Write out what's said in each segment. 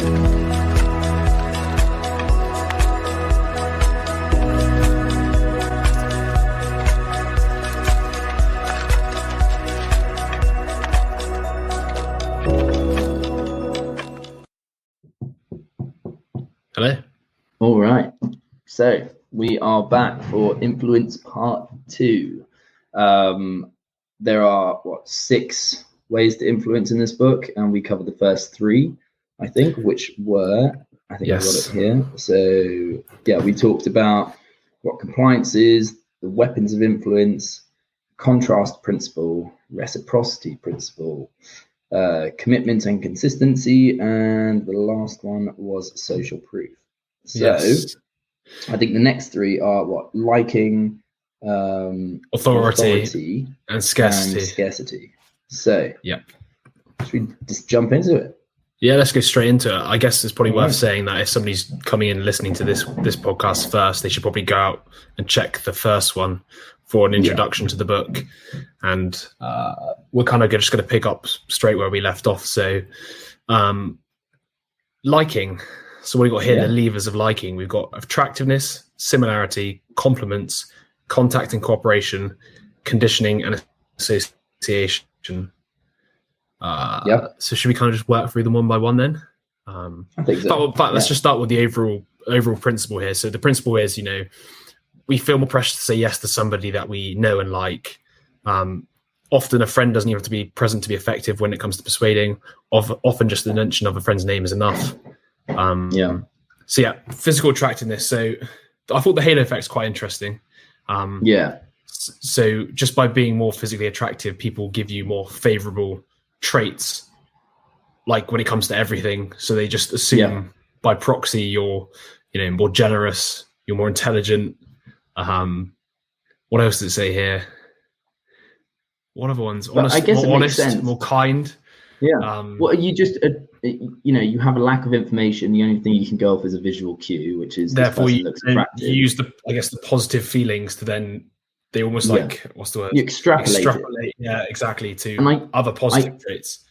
Hello. All right. So we are back for influence part 2. There are 6 ways to influence in this book, and we covered the first 3, I think, which were, I think I've got it here. So yeah, we talked about what compliance is, the weapons of influence, contrast principle, reciprocity principle, commitment and consistency, and the last one was social proof. So I think the next 3 are liking, authority and scarcity. So should we just jump into it? Yeah, let's go straight into it. I guess it's probably worth saying that if somebody's coming in listening to this podcast first, they should probably go out and check the first one for an introduction to the book. And we're kind of just going to pick up straight where we left off. So liking. So what we've got here, the levers of liking. We've got attractiveness, similarity, compliments, contact and cooperation, conditioning and association. So should we kind of just work through them one by one then? I think so. But let's just start with the overall principle here. So the principle is, we feel more pressure to say yes to somebody that we know and like. Often a friend doesn't even have to be present to be effective when it comes to persuading. Often just the mention of a friend's name is enough. So physical attractiveness. So I thought the halo effect is quite interesting. So just by being more physically attractive, people give you more favorable traits, like when it comes to everything. So they just assume by proxy you're, more generous, you're more intelligent. What else does it say here? What other ones? Honest, I guess more honest, more kind. Well, you just, you have a lack of information. The only thing you can go off is a visual cue, which is therefore you use the positive feelings to then they almost what's the word? You extrapolate. Yeah, exactly. To other positive traits.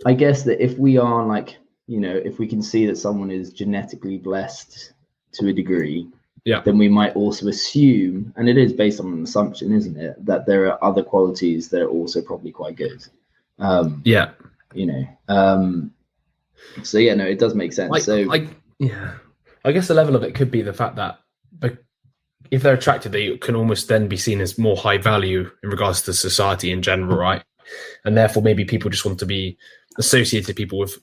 I guess that if we are if we can see that someone is genetically blessed to a degree, then we might also assume, and it is based on an assumption, isn't it, that there are other qualities that are also probably quite good. It does make sense. I guess the level of it could be the fact that if they're attractive, they can almost then be seen as more high value in regards to society in general, right? And therefore maybe people just want to be associated people with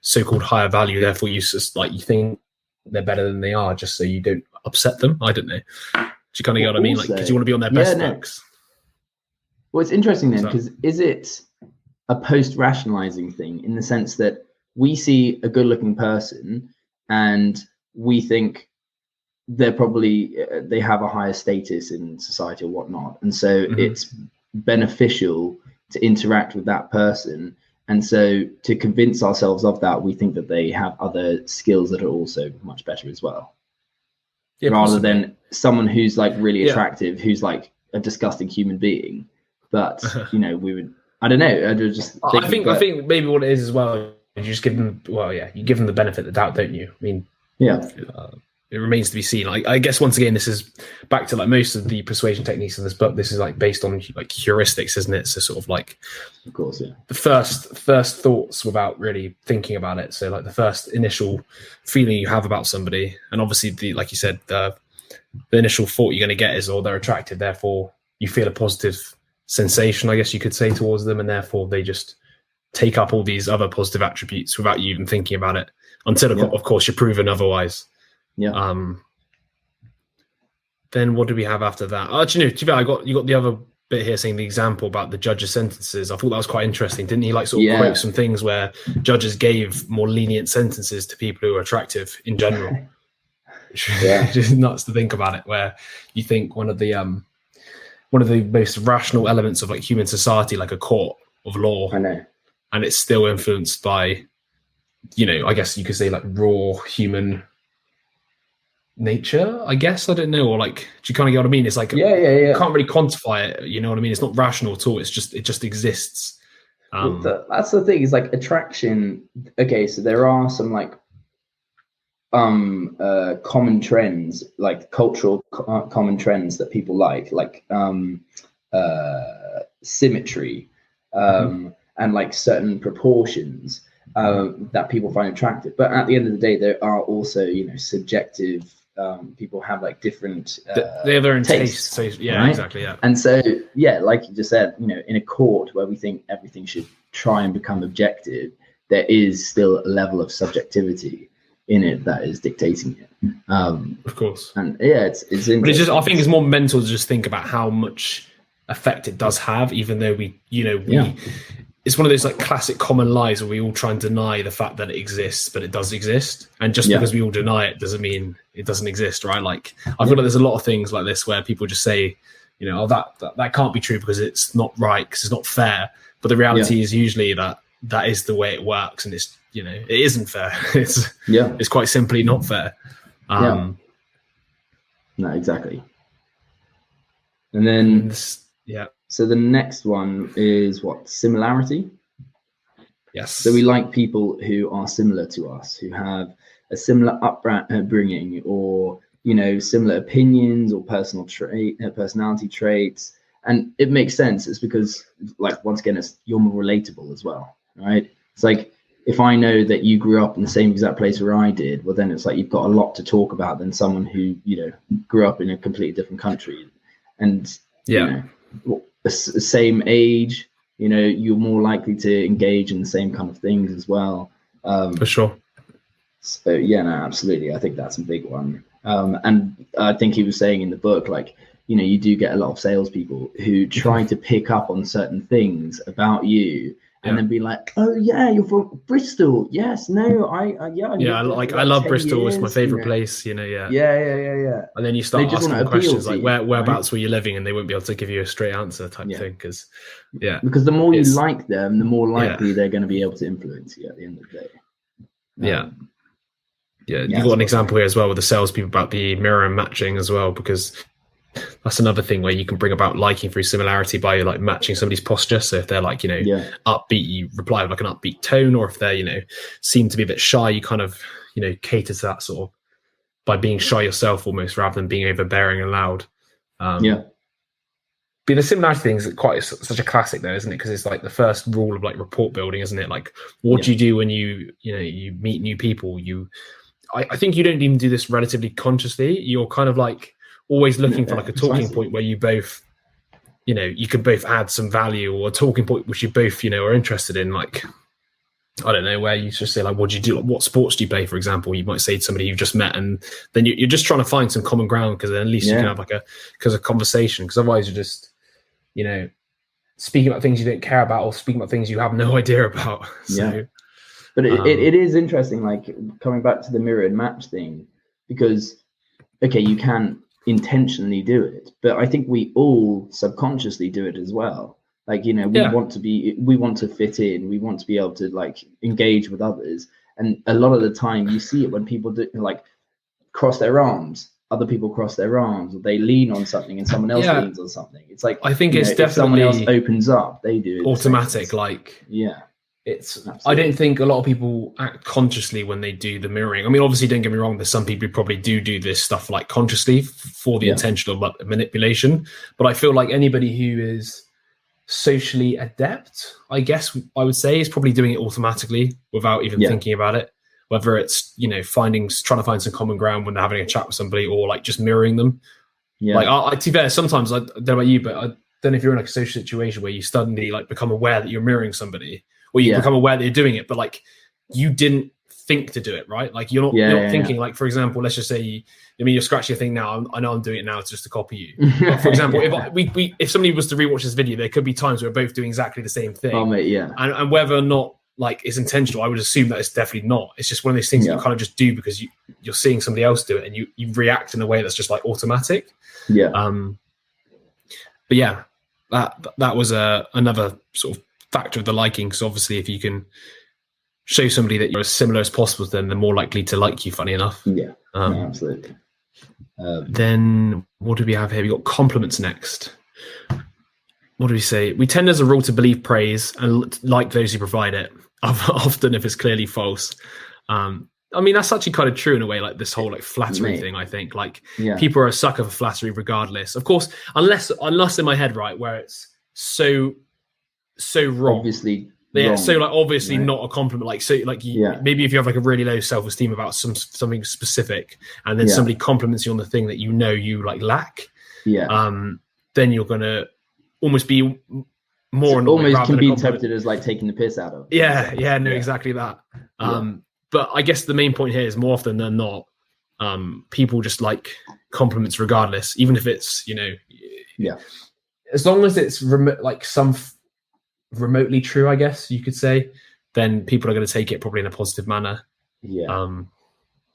so-called higher value, therefore you think they're better than they are just so you don't upset them. I don't know. Do you kind of get what I mean? Because you want to be on their best books. Well, it's interesting then, because is it a post-rationalizing thing in the sense that we see a good-looking person and we think they have a higher status in society or whatnot, and so it's beneficial to interact with that person, and so to convince ourselves of that, we think that they have other skills that are also much better as well, rather than someone who's really attractive, who's like a disgusting human being, but we would, I don't know, I think maybe what it is as well, you just give them you give them the benefit of the doubt, don't you? I mean, it remains to be seen. I guess once again, this is back to most of the persuasion techniques in this book. This is based on heuristics, isn't it? So sort of of course, the first thoughts without really thinking about it. So the first initial feeling you have about somebody, and obviously like you said, the initial thought you're going to get is, they're attractive. Therefore, you feel a positive sensation, I guess you could say, towards them, and therefore they just take up all these other positive attributes without you even thinking about it until, of course, you're proven otherwise. Then what do we have after that? Actually, no, you got the other bit here saying the example about the judge's sentences. I thought that was quite interesting. Didn't he quote some things where judges gave more lenient sentences to people who are attractive in general? Just nuts to think about it, where you think one of the most rational elements of human society, like a court of law, I know, and it's still influenced by, I guess you could say raw human nature, I guess. I don't know, or do you kind of get what I mean? It's you can't really quantify it, you know what I mean? It's not rational at all. It just exists. That's the thing, is attraction. Okay, so there are some common trends, like cultural common trends that people like symmetry, and like certain proportions that people find attractive. But at the end of the day, there are also, you know, subjective. People have like different they have their own tastes, so yeah, right? exactly, yeah. And so, yeah, like you just said, you know, in a court where we think everything should try and become objective, there is still a level of subjectivity in it that is dictating it. Of course. And yeah, it's interesting. But it's just, I think it's more mental to just think about how much effect it does have, even though it's one of those like classic common lies where we all try and deny the fact that it exists, but it does exist. And just because we all deny it doesn't mean it doesn't exist, right? Like I feel like there's a lot of things like this where people just say, you know, that can't be true because it's not right, because it's not fair. But the reality is usually that is the way it works, and it's, you know, it isn't fair. It's quite simply not fair. No, exactly. And then so the next one is what? Similarity. Yes. So we like people who are similar to us, who have a similar upbringing, or, you know, similar opinions or personality traits. And it makes sense. It's because, like, once again, you're more relatable as well, right? It's like, if I know that you grew up in the same exact place where I did, well, then it's like you've got a lot to talk about than someone who, you know, grew up in a completely different country. And, you know, the same age, you know, you're more likely to engage in the same kind of things as well. For sure. So yeah, no, absolutely. I think that's a big one. And I think he was saying in the book, like, you know, you do get a lot of salespeople who try to pick up on certain things about you, and then be like, "Oh yeah, you're from Bristol. Yes, no, I love Bristol. It's my favorite place. You know, yeah. And then you start asking them questions like, whereabouts were you living, and they won't be able to give you a straight answer type thing. Because the more you like them, the more likely they're going to be able to influence you at the end of the day. You got an example here as well with the salespeople about the mirror and matching as well, because that's another thing where you can bring about liking through similarity by like matching somebody's posture. So if they're like, you know, upbeat, you reply with like an upbeat tone, or if they're, you know, seem to be a bit shy, you kind of, you know, cater to that sort of by being shy yourself almost, rather than being overbearing and loud. But the similarity thing is such a classic though, isn't it? Because it's like the first rule of like rapport building, isn't it? Like, what do you do when you meet new people? I think you don't even do this relatively consciously. You're kind of like always looking for like a talking point where you both, you know, you can both add some value, or a talking point which you both, you know, are interested in. Like, I don't know, where you just say like, what do you do? Like, what sports do you play, for example? You might say to somebody you've just met, and then you're just trying to find some common ground, because then at least you can have like a conversation. Because otherwise you're just, you know, speaking about things you don't care about, or speaking about things you have no idea about. So, but it is interesting, like coming back to the mirror and match thing, because okay, you can intentionally do it, but I think we all subconsciously do it as well. Like, you know, we want to fit in, we want to be able to like engage with others, and a lot of the time you see it when people do like cross their arms, other people cross their arms, or they lean on something and someone else leans on something. It's like, I think it's definitely, if someone else opens up, they do it automatic. Like, it's absolutely. I don't think a lot of people act consciously when they do the mirroring. I mean, obviously, don't get me wrong, there's some people who probably do this stuff like consciously for the intention of manipulation. But I feel like anybody who is socially adept, I guess I would say, is probably doing it automatically without even thinking about it. Whether it's, you know, trying to find some common ground when they're having a chat with somebody, or like just mirroring them. Like, to be fair, sometimes I don't know about you, but I don't know if you're in like a social situation where you suddenly like become aware that you're mirroring somebody, or you become aware that you're doing it, but like you didn't think to do it, right? Like you're not thinking, like, for example, let's just say, you're scratching your thing now. I know I'm doing it now. It's just to copy you. But for example, if somebody was to rewatch this video, there could be times where we're both doing exactly the same thing. Oh, mate, and whether or not like it's intentional, I would assume that it's definitely not. It's just one of those things that you kind of just do because you're seeing somebody else do it, and you react in a way that's just like automatic. But yeah, that was another sort of factor of the liking. So obviously, if you can show somebody that you're as similar as possible to them, they're more likely to like you, funny enough. Absolutely. Then what do we have here? We got compliments next. What do we say? We tend as a rule to believe praise and like those who provide it, often if it's clearly false. I mean, that's actually kind of true in a way, like this whole like flattery thing. I think like people are a sucker for flattery regardless. Of course, unless in my head, right, where it's so wrong. Obviously. Yeah, wrong, so like obviously not a compliment. Like so, like maybe if you have like a really low self-esteem about something specific, and then somebody compliments you on the thing that you like lack, then you're gonna almost be more so almost can be interpreted as like taking the piss out of. Exactly that. But I guess the main point here is more often than not, people just like compliments regardless, even if it's as long as it's remotely true, I guess you could say, then people are going to take it probably in a positive manner. And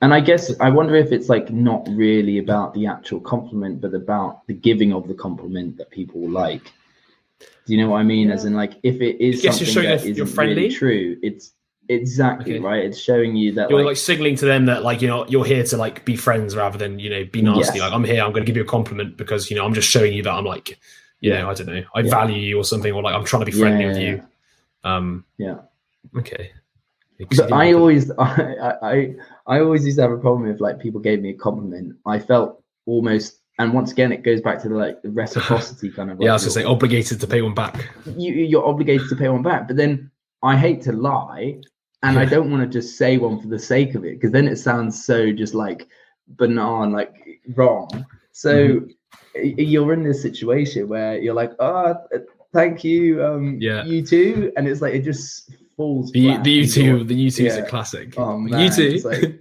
I guess I wonder if it's like not really about the actual compliment, but about the giving of the compliment that people like. Do you know what I mean? As in, like, if it is something that isn't really true, it's exactly right. It's showing you that you're like signaling to them that like you're here to like be friends rather than be nasty. Like, I'm here, I'm going to give you a compliment because I'm just showing you that I'm like. I don't know. I value you or something, or like I'm trying to be friendly with you. Okay. But I always used to have a problem if like people gave me a compliment. I felt almost, and once again, it goes back to the reciprocity kind of. I was going to say obligated to pay one back. You're obligated to pay one back, but then I hate to lie, and I don't want to just say one for the sake of it because then it sounds so just like banal, like wrong. So. You're in this situation where you're like, thank you, you too, and it's like it just falls. The you too is a classic. Oh man, you too. It's like,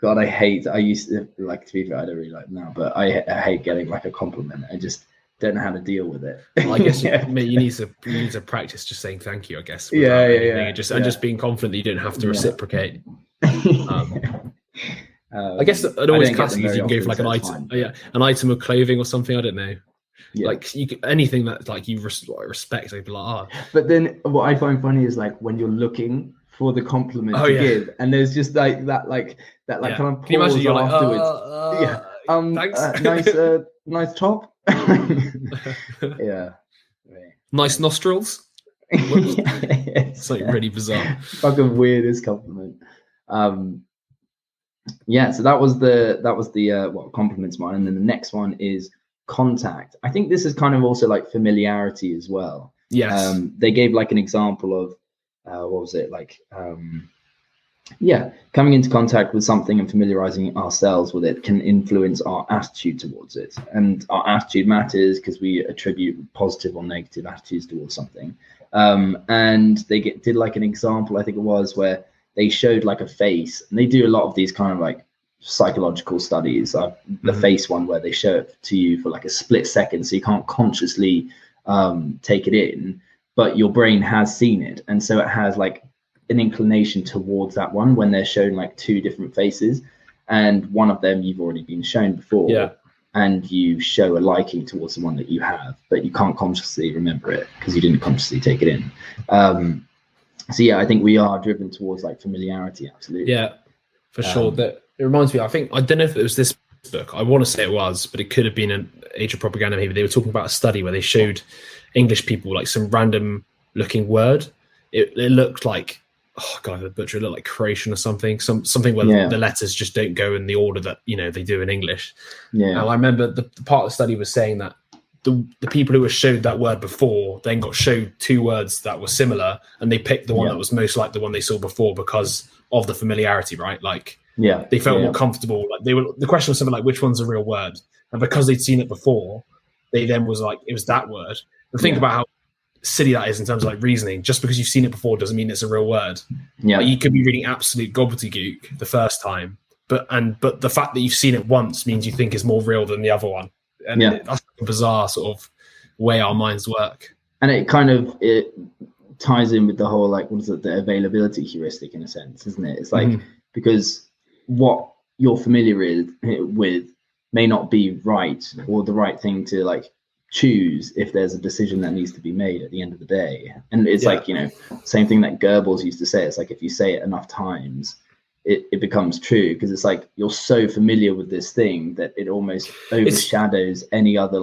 God, I used to like, to be fair, I don't really like now, but I hate getting like a compliment. I just don't know how to deal with it. Well, I guess you need to practice just saying thank you, I guess. And just being confident that you don't have to reciprocate. I guess it always classic is you can go for like an item of clothing or something. I don't know. Like anything that like you respect, I'd be like, But then what I find funny is like when you're looking for the compliment to give, and there's just like that kind of pause. Can you imagine you're afterwards? Nice top. Nice nostrils. It's like really bizarre. Fucking weirdest compliment. So that was the compliments one, and then the next one is contact. I think this is kind of also like familiarity as well. Yes. They gave like an example of what was it like? Coming into contact with something and familiarizing ourselves with it can influence our attitude towards it, and our attitude matters because we attribute positive or negative attitudes towards something. And they did like an example, I think it was, where they showed like a face, and they do a lot of these kind of like psychological studies. The face one where they show it to you for like a split second, so you can't consciously take it in, but your brain has seen it, and so it has like an inclination towards that one when they're shown like two different faces, and one of them you've already been shown before, and you show a liking towards the one that you have, but you can't consciously remember it because you didn't consciously take it in. So I think we are driven towards like familiarity. Absolutely. Yeah, for sure. That it reminds me. I don't know if it was this book. I want to say it was, but it could have been an Age of Propaganda. Maybe they were talking about a study where they showed English people like some random looking word. It looked like, oh god, the butcher, it looked like Croatian or something. Something where the letters just don't go in the order that they do in English. Yeah. And I remember the part of the study was saying that the people who were showed that word before then got showed two words that were similar, and they picked the one that was most like the one they saw before because of the familiarity, right? Like, they felt more comfortable. Like the question was something like, which one's a real word? And because they'd seen it before, they then was like, it was that word. And think about how silly that is in terms of like reasoning. Just because you've seen it before doesn't mean it's a real word. Yeah, like, you could be reading absolute gobbledygook the first time, but the fact that you've seen it once means you think it's more real than the other one. And that's a bizarre sort of way our minds work. And it ties in with the whole, like, what is it, the availability heuristic in a sense, isn't it? It's like, because what you're familiar with may not be right or the right thing to like choose if there's a decision that needs to be made at the end of the day. And it's like, same thing that Goebbels used to say. It's like, if you say it enough times, it becomes true, because it's like you're so familiar with this thing that it almost overshadows any other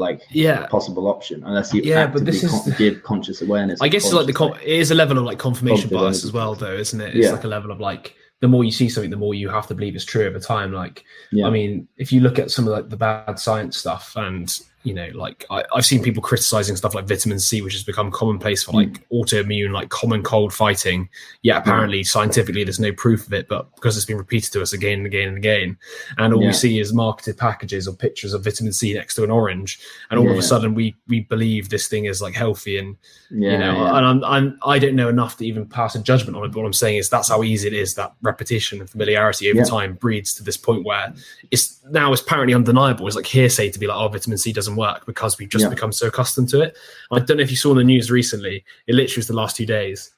possible option, unless you actively give conscious awareness. I guess it's like it is a level of like confirmation bias as well, though, isn't it? It's like a level of like, the more you see something, the more you have to believe it's true over time. Like, I mean, if you look at some of like the bad science stuff, and you know, like I've seen people criticizing stuff like vitamin C, which has become commonplace for like autoimmune, like common cold fighting. Yeah, apparently scientifically there's no proof of it, but because it's been repeated to us again and again and again, and all we see is marketed packages or pictures of vitamin C next to an orange, and all of a sudden we believe this thing is like healthy, and you know, and I don't know enough to even pass a judgment on it. But what I'm saying is that's how easy it is. That repetition and familiarity over time breeds to this point where it's apparently undeniable. It's like hearsay to be like, oh, vitamin C doesn't work, because we've just become so accustomed to it. I don't know if you saw in the news recently, it literally was the last 2 days,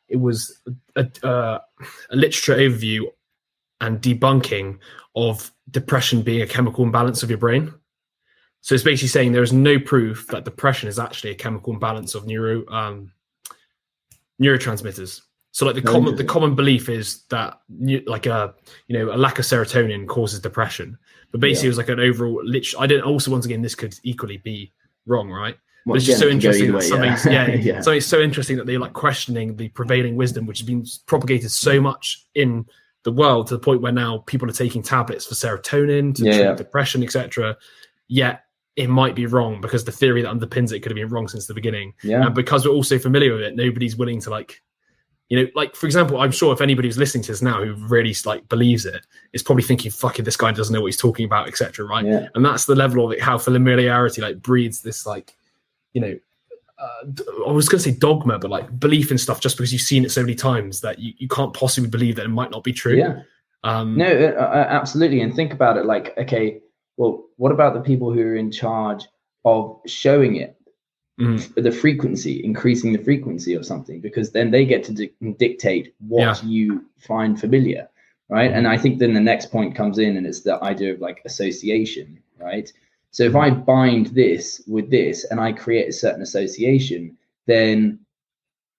it was a literature overview and debunking of depression being a chemical imbalance of your brain. So it's basically saying there is no proof that depression is actually a chemical imbalance of neurotransmitters. So like the common belief is that like a lack of serotonin causes depression, but basically it was like an overall. Once again, this could equally be wrong, right? But it's just so interesting that something's so interesting that they're like questioning the prevailing wisdom, which has been propagated so much in the world to the point where now people are taking tablets for serotonin to treat depression, etc. Yet it might be wrong because the theory that underpins it could have been wrong since the beginning. And because we're all so familiar with it, nobody's willing to like. You know, like, for example, I'm sure if anybody who's listening to this now who really like believes it is probably thinking, fucking, this guy doesn't know what he's talking about, etc. Right. And that's the level of it, how familiarity like breeds this, like, you know, I was going to say dogma, but like belief in stuff just because you've seen it so many times that you can't possibly believe that it might not be true. Absolutely. And think about it like, okay, well, what about the people who are in charge of showing it? The frequency, increasing the frequency of something, because then they get to dictate what you find familiar, right? And I think then the next point comes in, and it's the idea of like association, right? So if I bind this with this and I create a certain association, then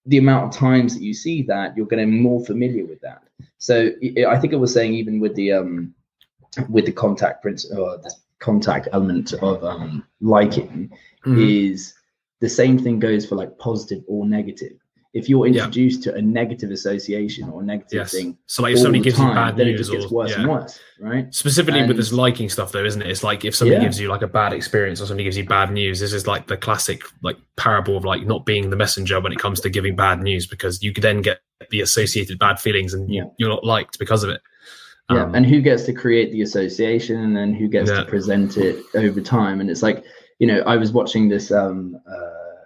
the amount of times that you see that, you're getting more familiar with that. So I think it was saying even with the contact principle, or the contact element of liking, is the same thing goes for like positive or negative. If you're introduced to a negative association or a negative thing, so like if somebody gives you bad news, it just gets worse and worse, right? Specifically with this liking stuff, though, isn't it? It's like if somebody gives you like a bad experience or somebody gives you bad news, this is like the classic like parable of like not being the messenger when it comes to giving bad news, because you could then get the associated bad feelings and you're not liked because of it. And who gets to create the association, and then who gets to present it over time? And it's like, you know, I was watching this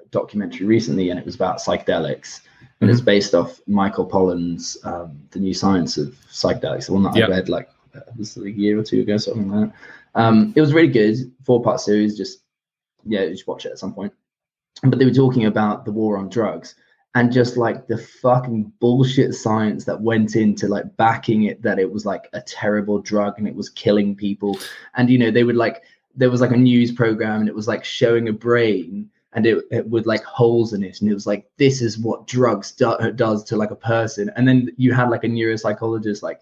documentary recently, and it was about psychedelics, and it's based off Michael Pollan's The New Science of Psychedelics, the one that I read like this a year or two ago, something like that. It was really good, 4-part series. Just watch it at some point. But they were talking about the war on drugs, and just like the fucking bullshit science that went into like backing it, that it was like a terrible drug and it was killing people. And you know, they would like, there was like a news program, and it was like showing a brain, and it would like holes in it, and it was like, this is what drugs does to like a person. And then you had like a neuropsychologist, like,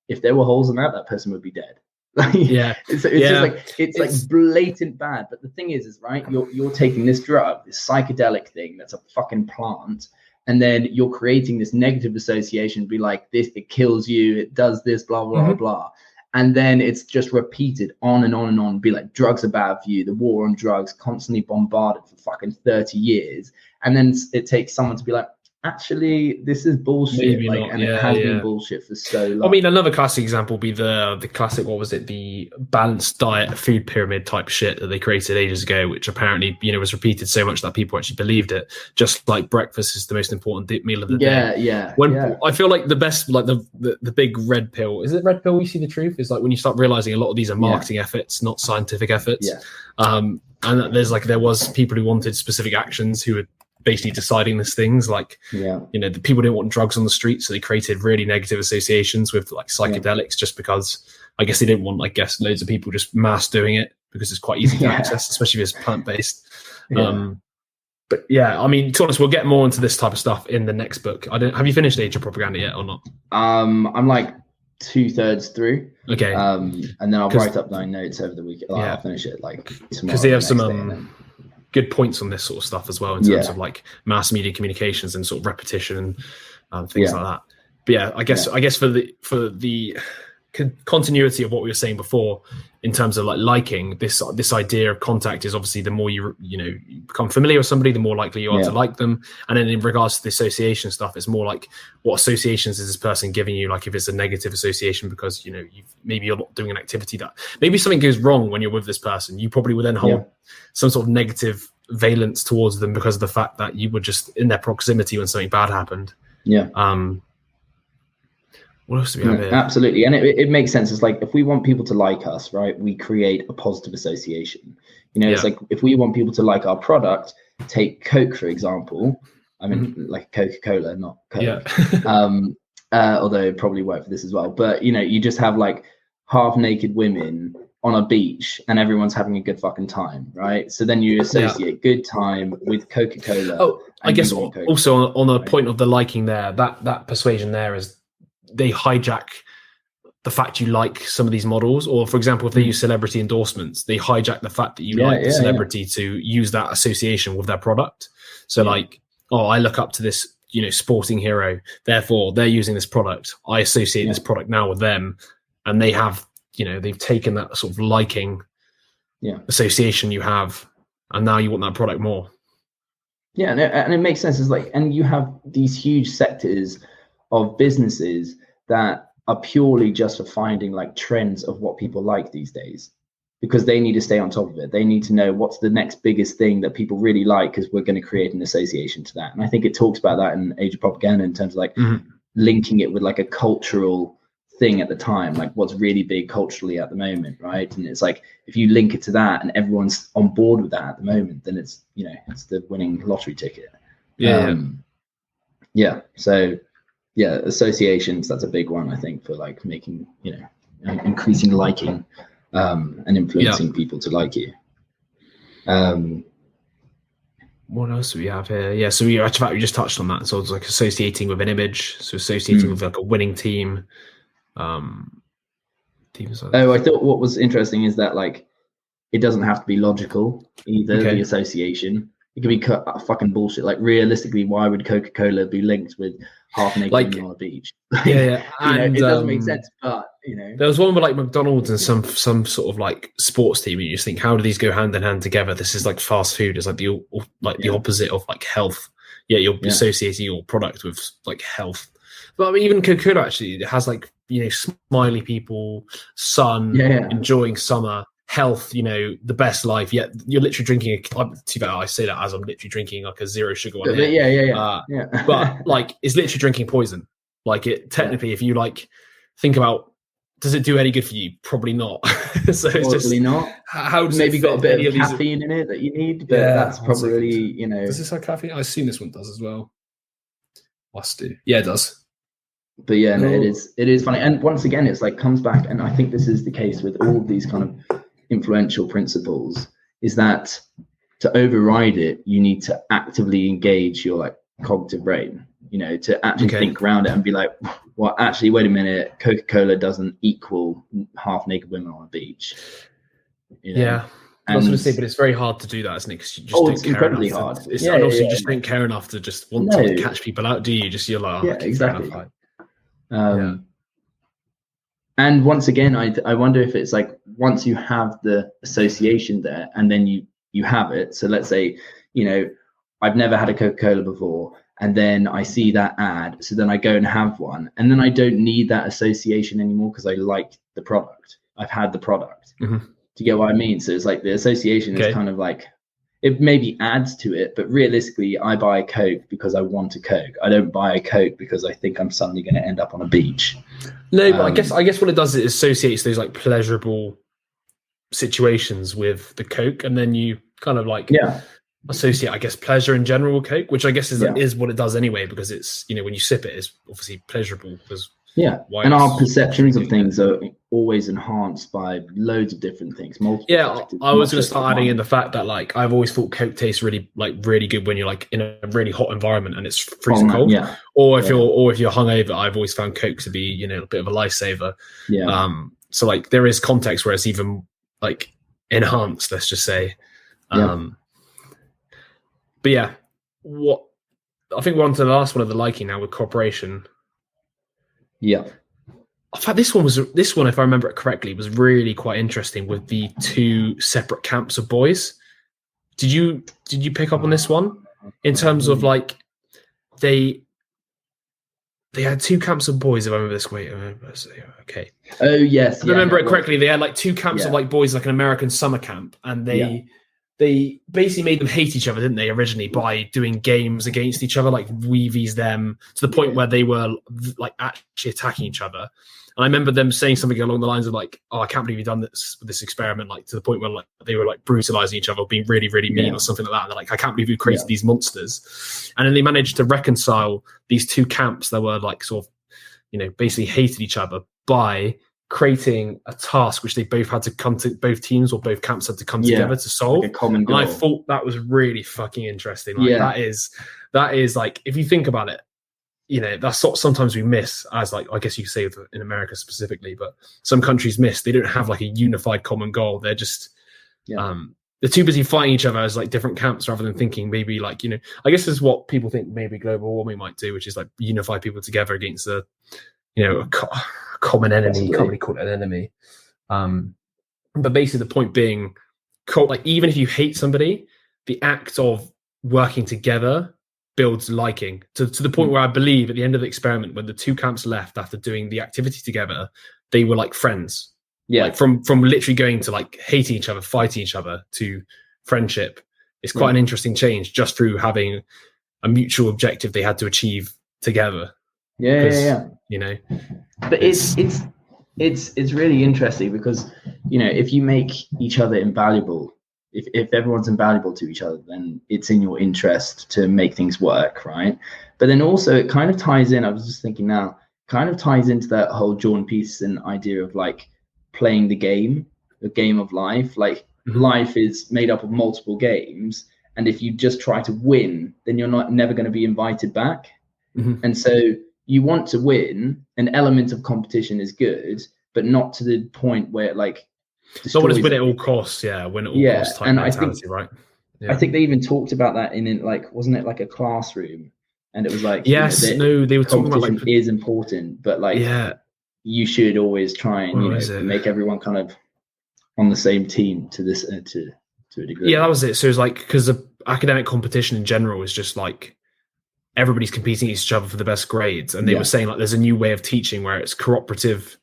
if there were holes in that person would be dead. It's just like it's like blatant bad. But the thing is right, you're taking this drug, this psychedelic thing that's a fucking plant, and then you're creating this negative association, be like, this, it kills you, it does this, blah blah blah. And then it's just repeated on and on and on, be like, drugs are bad for you, the war on drugs, constantly bombarded for fucking 30 years. And then it takes someone to be like, actually, this is bullshit. Maybe like, not. And it has been bullshit for so long. I mean, another classic example would be the classic, what was it, the balanced diet food pyramid type shit that they created ages ago, which apparently, you know, was repeated so much that people actually believed it. Just like breakfast is the most important meal of the day. I feel like the best, like the big red pill, is it red pill? We see the truth is like when you start realizing a lot of these are marketing efforts, not scientific efforts. And there was people who wanted specific actions who were basically deciding these things, like you know, the people didn't want drugs on the street, so they created really negative associations with like psychedelics, just because I guess they didn't want, I guess, loads of people just mass doing it, because it's quite easy to access, especially if it's plant-based. But I mean, to be honest, we'll get more into this type of stuff in the next book. Have you finished Age of Propaganda yet or not? I'm like 2/3 through. Okay. And then I'll write up 9 notes over the weekend. I'll finish it like tomorrow. Because they have some good points on this sort of stuff as well in terms of like mass media communications and sort of repetition and things like that. But yeah, I guess for the continuity of what we were saying before, in terms of like liking, this idea of contact is obviously the more you become familiar with somebody, the more likely you are to like them. And then in regards to the association stuff, it's more like what associations is this person giving you? Like if it's a negative association because maybe you're not doing an activity that maybe something goes wrong when you're with this person, you probably would then hold some sort of negative valence towards them because of the fact that you were just in their proximity when something bad happened. What else do we have here? Absolutely. And it makes sense. It's like if we want people to like us, right, we create a positive association. It's like if we want people to like our product, take Coke, for example. I mean, like Coca-Cola, not Coke. Although it probably worked for this as well. But, you just have like half naked women on a beach and everyone's having a good fucking time, right? So then you associate good time with Coca-Cola. Oh, I guess also on the point of the liking there, that persuasion there is, they hijack the fact you like some of these models, or for example, if they use celebrity endorsements, they hijack the fact that you like the celebrity to use that association with their product. So like, I look up to this, sporting hero, therefore they're using this product. I associate this product now with them, and they have, they've taken that sort of liking association you have, and now you want that product more. Yeah, and it makes sense. It's like, and you have these huge sectors of businesses that are purely just for finding like trends of what people like these days, because they need to stay on top of it. They need to know what's the next biggest thing that people really like, because we're going to create an association to that. And I think it talks about that in Age of Propaganda in terms of like linking it with like a cultural thing at the time, like what's really big culturally at the moment, right? And it's like if you link it to that and everyone's on board with that at the moment, then it's it's the winning lottery ticket. So associations, that's a big one, I think, for like making, increasing liking and influencing people to like you. What else do we have here? So we just touched on that. So it's like associating with an image, so associating with like a winning team. I thought what was interesting is that like it doesn't have to be logical either, the association. It could be fucking bullshit. Like realistically, why would Coca-Cola be linked with half naked women on a beach? And, it doesn't make sense. But there was one with like McDonald's and some sort of like sports team, and you just think, how do these go hand in hand together? This is like fast food. It's like the opposite of like health. You're associating your product with like health. But I mean, even Coca-Cola actually, it has like smiley people, sun, enjoying summer. Health, the best life. Yet you're literally drinking. I say that as I'm literally drinking like a zero sugar one. But like, it's literally drinking poison. Like it technically, if you like think about, does it do any good for you? Probably not. So it's probably not. How does maybe got a bit of caffeine in it that you need, but that's probably Does this have caffeine? I assume this one does as well. Must do. Yeah, it does. But it is funny. And once again, it's like comes back, and I think this is the case with all of these kind of influential principles, is that to override it, you need to actively engage your like cognitive brain, to actually think around it and be like, well, actually, wait a minute, Coca-Cola doesn't equal half naked women on a beach. I was going to say, but it's very hard to do that, isn't it? Because you just don't care incredibly enough. Hard. You just don't care enough to just want to catch people out, do you? You're like, exactly. And once again, I wonder if it's like once you have the association there and then you have it. So let's say, I've never had a Coca-Cola before, and then I see that ad. So then I go and have one, and then I don't need that association anymore because I like the product. I've had the product. Do you get what I mean? So it's like the association is kind of like, it maybe adds to it, but realistically, I buy a Coke because I want a Coke. I don't buy a Coke because I think I'm suddenly going to end up on a beach. No, but I guess what it does is it associates those like pleasurable situations with the Coke, and then you kind of like associate, I guess, pleasure in general with Coke, which I guess is what it does anyway, because it's when you sip it, it's obviously pleasurable because And our perceptions of things are always enhanced by loads of different things. I was going to start adding in the fact that like I've always thought Coke tastes really good when you're like in a really hot environment and it's freezing cold. Or if you're hungover, I've always found Coke to be a bit of a lifesaver. So like there is context where it's even like enhanced, let's just say. But what I think we're on to the last one of the liking now with cooperation. In fact, this one, if I remember it correctly, was really quite interesting with the two separate camps of boys. Did you pick up on this one in terms of like they had two camps of boys? If I remember this way, okay. Oh yes, if I remember it correctly. They had like two camps of like boys, like an American summer camp, and they basically made them hate each other, didn't they, originally, by doing games against each other, like we vs them, to the point where they were like actually attacking each other. And I remember them saying something along the lines of like, "Oh, I can't believe you've done this experiment," like to the point where like they were like brutalizing each other, being really, really mean or something like that. And they're like, "I can't believe you created these monsters." And then they managed to reconcile these two camps that were like sort of, basically hated each other by creating a task which they both had to come to, both teams or both camps had to come together to solve. Like a common goal. And I thought that was really fucking interesting. Like that is like, if you think about it, that's what sometimes we miss, as like, I guess you could say in America specifically, but some countries miss. They don't have like a unified common goal. They're just they're too busy fighting each other as like different camps rather than thinking maybe like, I guess this is what people think maybe global warming might do, which is like unify people together against a common enemy. You can't really call it an enemy. But basically the point being, like even if you hate somebody, the act of working together builds liking to the point where I believe at the end of the experiment, when the two camps left after doing the activity together, they were like friends. Like from literally going to like hating each other, fighting each other, to friendship. It's quite an interesting change just through having a mutual objective they had to achieve together. But it's really interesting because if you make each other invaluable, if everyone's invaluable to each other, then it's in your interest to make things work, right? But then also it kind of ties in, I was just thinking now, kind of ties into that whole Jordan Peterson idea of like playing the game of life. Like life is made up of multiple games, and if you just try to win, then you're never going to be invited back. And so you want to win. An element of competition is good, but not to the point where it like not when it's win at all costs. Win at all costs type and mentality, right? I think they even talked about that in like, wasn't it like a classroom? And it was like, they were talking about like is important, but like you should always try and make everyone kind of on the same team to this to a degree. That was it. So it was like, because the academic competition in general is just like everybody's competing against each other for the best grades, and they were saying like there's a new way of teaching where it's cooperative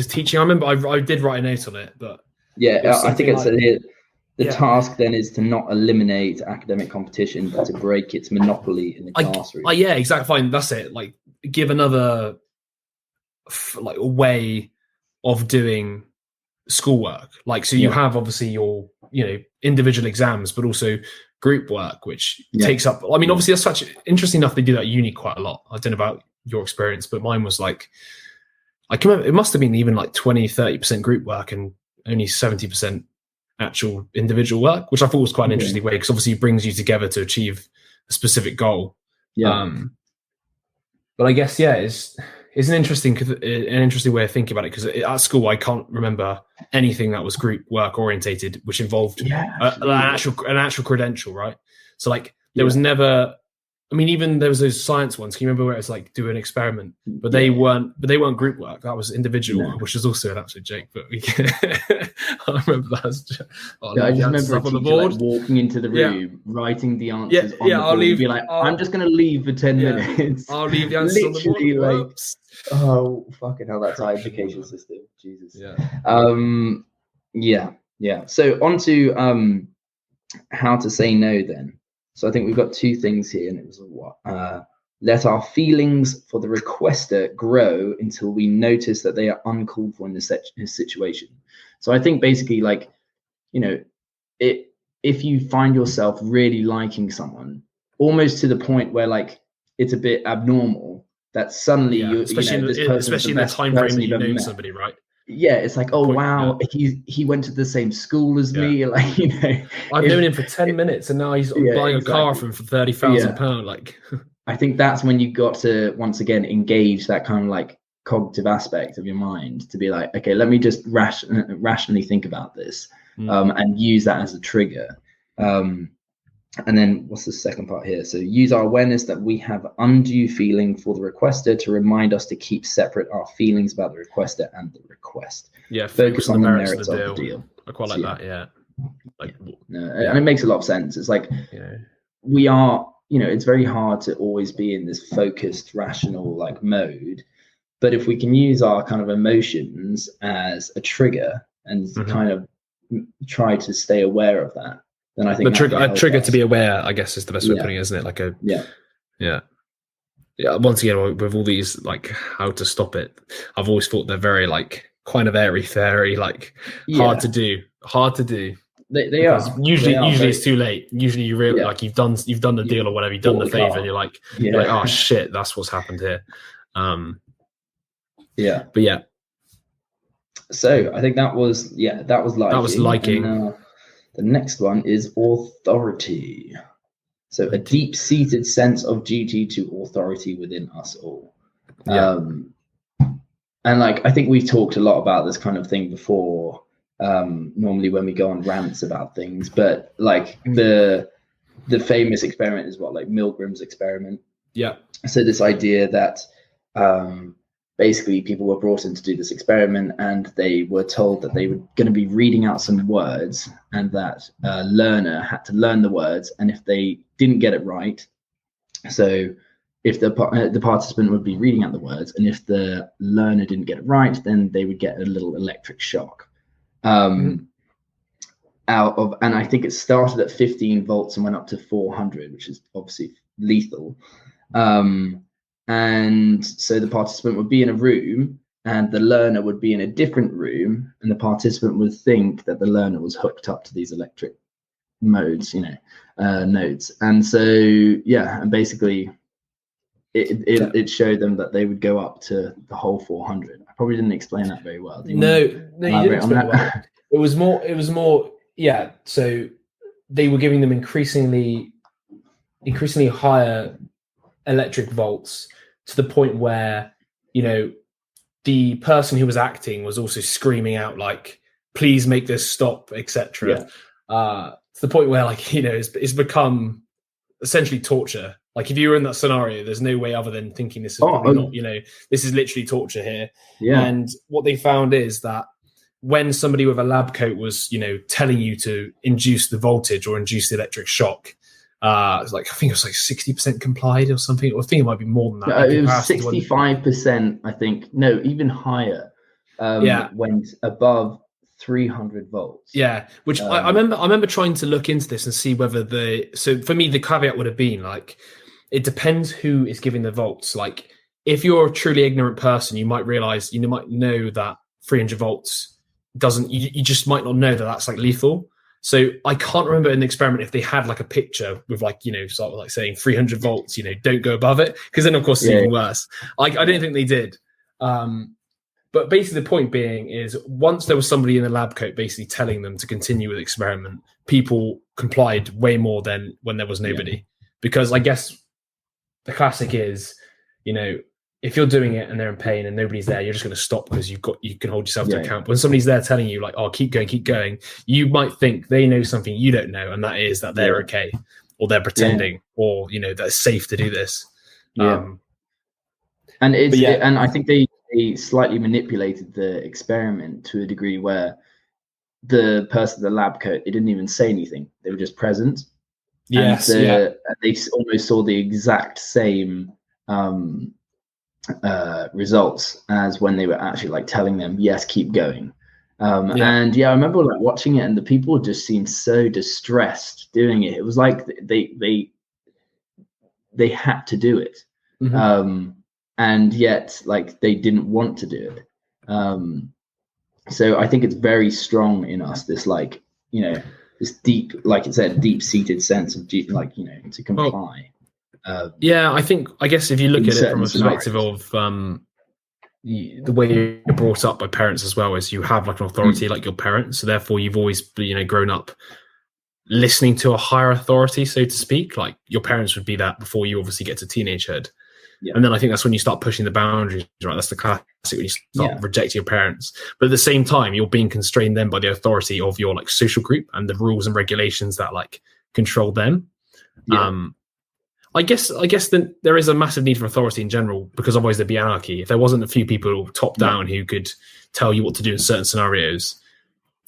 teaching. I remember I did write a note on it, but I think it said here the task then is to not eliminate academic competition, but to break its monopoly in the classroom. Exactly. Fine, that's it. Like give another like a way of doing schoolwork. Like so you have obviously your individual exams, but also group work, which takes up, I mean, obviously that's such interesting enough. They do that at uni quite a lot. I don't know about your experience, but mine was like, I can remember it must have been even like 20-30% group work and only 70% actual individual work, which I thought was quite an interesting way, because obviously it brings you together to achieve a specific goal. But I guess it's an interesting way of thinking about it, because at school I can't remember anything that was group work orientated which involved an actual credential, right? So like there was never, I mean, even there was those science ones. Can you remember where it's like do an experiment, but they weren't group work. That was individual, which is also an absolute joke. But I remember that. I just remember a teacher, like, walking into the room, writing the answers on the board, and be like, I'm just going to leave for 10 minutes. I'll leave the answers on the board. Like, oh, fucking hell, that's our education system. Jesus. So on to how to say no then. So I think we've got two things here, and it was let our feelings for the requester grow until we notice that they are uncalled for in this situation. So I think basically, like, if you find yourself really liking someone, almost to the point where like it's a bit abnormal, that suddenly especially in the time frame that you know somebody, right? Yeah, it's like, oh wow, he went to the same school as me. Like, you know, I've known him for 10 minutes and now I'm buying a car from him for £30,000. Like, I think that's when you got to once again engage that kind of like cognitive aspect of your mind to be like, okay, let me just rationally think about this, and use that as a trigger. And then what's the second part here? So use our awareness that we have undue feeling for the requester to remind us to keep separate our feelings about the requester and the request. Yeah, focus on the merits of the deal. I quite like that, and it makes a lot of sense. It's like we are, you know, it's very hard to always be in this focused, rational like mode. But if we can use our kind of emotions as a trigger and kind of try to stay aware of that, then I think the trigger to be aware, I guess, is the best way of putting it, isn't it? Like once again, with all these like how to stop it, I've always thought they're very like kind of airy fairy, like hard to do. They are usually it's too late. Usually you really like you've done the deal or whatever, you've done the favor, and you're like oh shit, that's what's happened here. So I think that was liking. That was liking. And, the next one is authority. So a deep-seated sense of duty to authority within us all. And like I think we've talked a lot about this kind of thing before. Normally when we go on rants about things, but like the famous experiment is like Milgram's experiment. Yeah. So this idea that basically people were brought in to do this experiment and they were told that they were going to be reading out some words and that a learner had to learn the words, and if they didn't get it right, so if the participant would be reading out the words, and if the learner didn't get it right, then they would get a little electric shock and I think it started at 15 volts and went up to 400, which is obviously lethal. And so the participant would be in a room and the learner would be in a different room, and the participant would think that the learner was hooked up to these electric modes, nodes. And so, and basically it showed them that they would go up to the whole 400. I probably didn't explain that very well. No, you didn't explain well. It was more, so they were giving them increasingly higher electric volts to the point where, the person who was acting was also screaming out like, please make this stop, etc. To the point where it's become essentially torture. Like if you were in that scenario, there's no way other than thinking this is probably not, this is literally torture here. And what they found is that when somebody with a lab coat was, telling you to induce the voltage or induce the electric shock, I think it was 60% complied or something. Or I think it might be more than that. It was 65%, I think. No, even higher. Went above 300 volts. Yeah, which I remember trying to look into this and see whether so for me the caveat would have been like, it depends who is giving the volts. Like if you're a truly ignorant person, you might realize, might know that 300 volts doesn't, you just might not know that that's like lethal. So I can't remember in the experiment if they had like a picture with sort of like saying 300 volts, don't go above it. Because then of course it's even worse. I don't think they did. But basically the point being is once there was somebody in a lab coat basically telling them to continue with the experiment, people complied way more than when there was nobody. Because I guess the classic is, if you're doing it and they're in pain and nobody's there, you're just going to stop because you can hold yourself to account. But when somebody's there telling you like, oh, keep going, you might think they know something you don't know. And that is that they're okay, or they're pretending, or, that it's safe to do this. And I think they slightly manipulated the experiment to a degree where the person in the lab coat, they didn't even say anything. They were just present. Yes. And they almost saw the exact same results as when they were actually like telling them, yes, keep going. And I remember like watching it, and the people just seemed so distressed doing it. It was like they had to do it. And yet like they didn't want to do it. So I think it's very strong in us, this like, this deep, like it said, deep-seated sense of to comply. Yeah, I guess if you look at it from a perspective of the way you're brought up by parents as well, as you have like an authority like your parents, so therefore you've always grown up listening to a higher authority, so to speak. Like your parents would be that before you obviously get to teenagehood. And then I think that's when you start pushing the boundaries, right? That's the classic when you start rejecting your parents. But at the same time, you're being constrained then by the authority of your like social group and the rules and regulations that like control them. I guess then there is a massive need for authority in general, because otherwise there'd be anarchy. If there wasn't a few people top down who could tell you what to do in certain scenarios,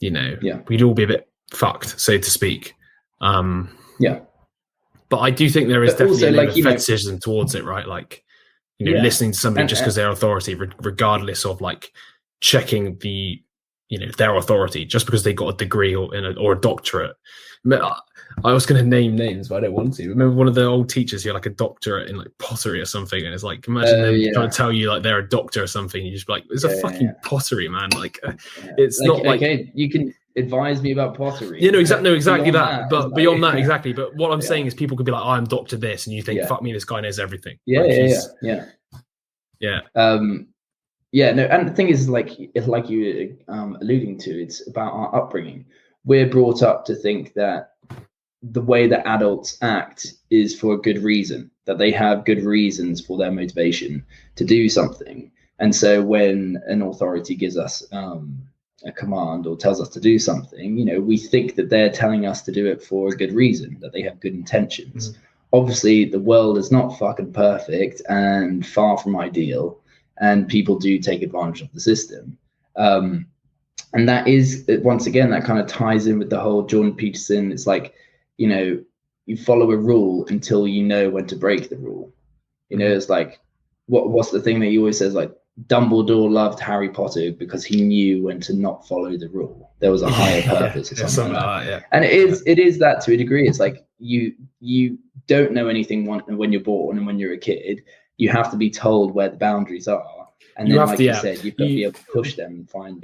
we'd all be a bit fucked, so to speak. But I do think there is definitely a fetishism towards it, right? Like, listening to somebody just because they're authority, regardless of like checking the, their authority, just because they got a degree or a doctorate. I was going to name names, but I don't want to. Remember one of the old teachers who had like a doctorate in like pottery or something, and it's like, imagine them trying to tell you like they're a doctor or something. You just be like, it's a fucking pottery, man. Like, it's like, not like, okay, you can advise me about pottery. Exactly that. But beyond that, exactly. But what I'm saying is, people could be like, I'm Doctor this, and you think, fuck me, this guy knows everything. Yeah. No, and the thing is, like you were alluding to, it's about our upbringing. We're brought up to think that the way that adults act is for a good reason, that they have good reasons for their motivation to do something. And so when an authority gives us a command or tells us to do something, we think that they're telling us to do it for a good reason, that they have good intentions. Obviously, the world is not fucking perfect and far from ideal, and people do take advantage of the system. And that is, once again, that kind of ties in with the whole Jordan Peterson. It's like, you follow a rule until you know when to break the rule. It's like, what's the thing that he always says, like, Dumbledore loved Harry Potter because he knew when to not follow the rule. There was a higher purpose or something like that. And it is that to a degree. It's like you don't know anything when you're born and when you're a kid. You have to be told where the boundaries are, and then, like you said, you've got to be able to push them and find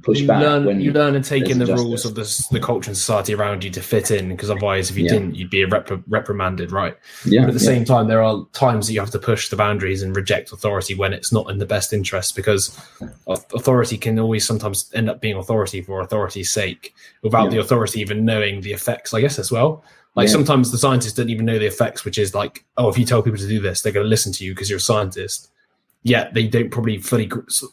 push back. You learn and take in the rules of the culture and society around you to fit in, because otherwise, if you didn't, you'd be reprimanded, right? But at the same time, there are times that you have to push the boundaries and reject authority when it's not in the best interest, because authority can always sometimes end up being authority for authority's sake, without the authority even knowing the effects, I guess, as well. Like sometimes the scientists don't even know the effects, which is like, oh, if you tell people to do this, they're going to listen to you because you're a scientist. Yet they don't probably fully,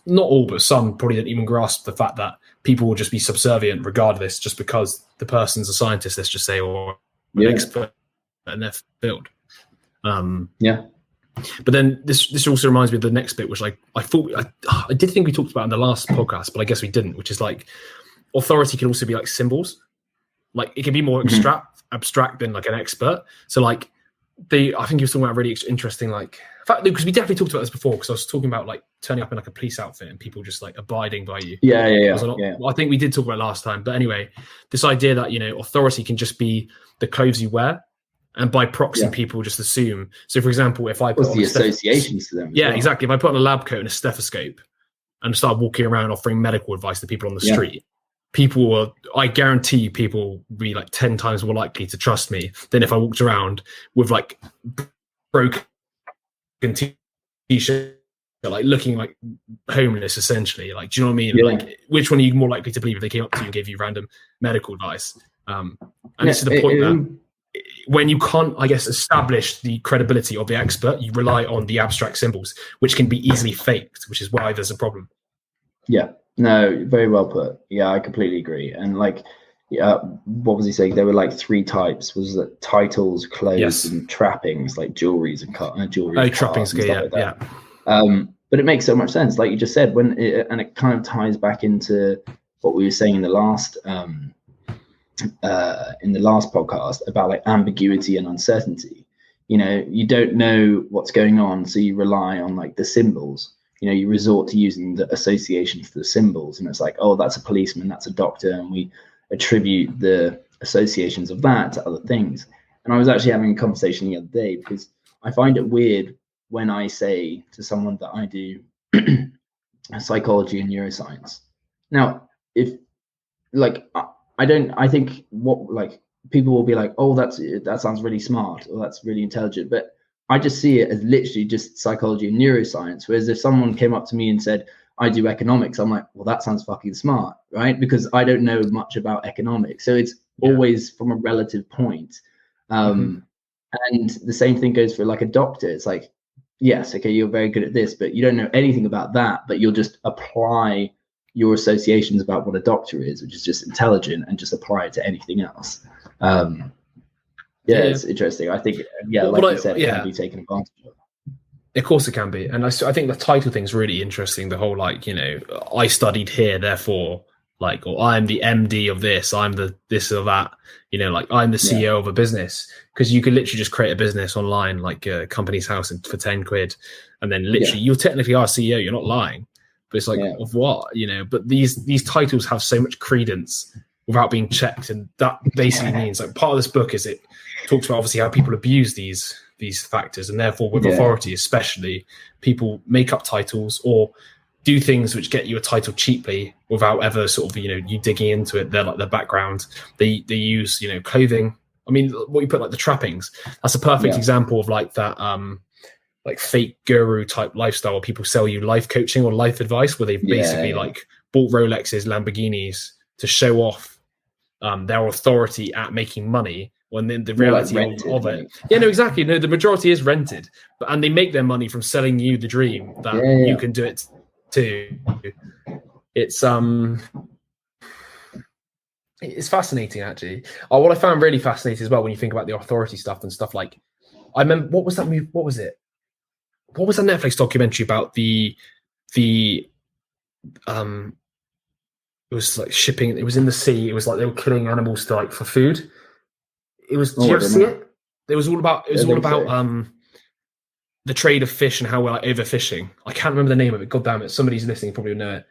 not all, but some probably don't even grasp the fact that people will just be subservient regardless, just because the person's a scientist, let's just say, or an expert in their field. But then this also reminds me of the next bit, which I did think we talked about in the last podcast, but I guess we didn't, which is like, authority can also be like symbols. Like it can be more abstract than like an expert. So like I think you were talking about really interesting, like, in fact, because we definitely talked about this before, because I was talking about like turning up in like a police outfit and people just like abiding by you. I think we did talk about it last time. But anyway, this idea that, authority can just be the clothes you wear, and by proxy, people just assume. So, for example, if I put the associations to them. Exactly. If I put on a lab coat and a stethoscope and start walking around offering medical advice to people on the street, I guarantee people will be like 10 times more likely to trust me than if I walked around with like broken t-shirt, like looking like homeless, essentially. Like, do you know what I mean? Like, which one are you more likely to believe if they came up to you and gave you random medical advice? And this is the point that when you can't, I guess, establish the credibility of the expert, you rely on the abstract symbols, which can be easily faked, which is why there's a problem. No, very well put. I completely agree. And like, what was he saying? There were like 3 types. Was that titles, clothes, and trappings, like jewelries and jewelry? Trappings, but it makes so much sense, like you just said. And it kind of ties back into what we were saying in the last podcast about like ambiguity and uncertainty. You don't know what's going on, so you rely on like the symbols. You resort to using the associations for the symbols, and it's like, oh, that's a policeman, that's a doctor, and we attribute the associations of that to other things. And I was actually having a conversation the other day, because I find it weird when I say to someone that I do psychology and neuroscience. Now, if like, I think what, like, people will be like, oh, that sounds really smart, or that's really intelligent. But I just see it as literally just psychology and neuroscience. Whereas if someone came up to me and said, I do economics, I'm like, well, that sounds fucking smart, right? Because I don't know much about economics. So it's always from a relative point. And the same thing goes for like a doctor. It's like, yes, okay, you're very good at this, but you don't know anything about that, but you'll just apply your associations about what a doctor is, which is just intelligent, and just apply it to anything else. It's interesting. I think, like you said, it can be taken advantage of. Of course it can be. And I think the title thing's really interesting. The whole, like, you know, I studied here, therefore, like, or I'm the MD of this, I'm the this or that, you know, like I'm the CEO of a business. Because you could literally just create a business online, like a company's house for 10 quid. And then literally you technically are CEO, you're not lying. But it's like, of what, you know? But these titles have so much credence without being checked. And that basically means, like, part of this book is it talks about obviously how people abuse these factors, and therefore with authority especially, people make up titles or do things which get you a title cheaply without ever sort of, you know, you digging into it. They're like their background. They use, you know, clothing. I mean, what you put, like the trappings, that's a perfect example of like that like fake guru type lifestyle where people sell you life coaching or life advice, where they've basically like bought Rolexes, Lamborghinis to show off their authority at making money, when then the reality of it. Yeah, no, exactly. No, the majority is rented, and they make their money from selling you the dream that you can do it too. It's fascinating, actually. What I found really fascinating as well, when you think about the authority stuff and stuff, like, I remember, what was that movie? What was it? What was that Netflix documentary about the it was like shipping, it was in the sea, it was like they were killing animals to, like, for food. It was, did you ever see it? It was all about the trade of fish and how we're like overfishing. I can't remember the name of it. God damn it. Somebody's listening probably will know it.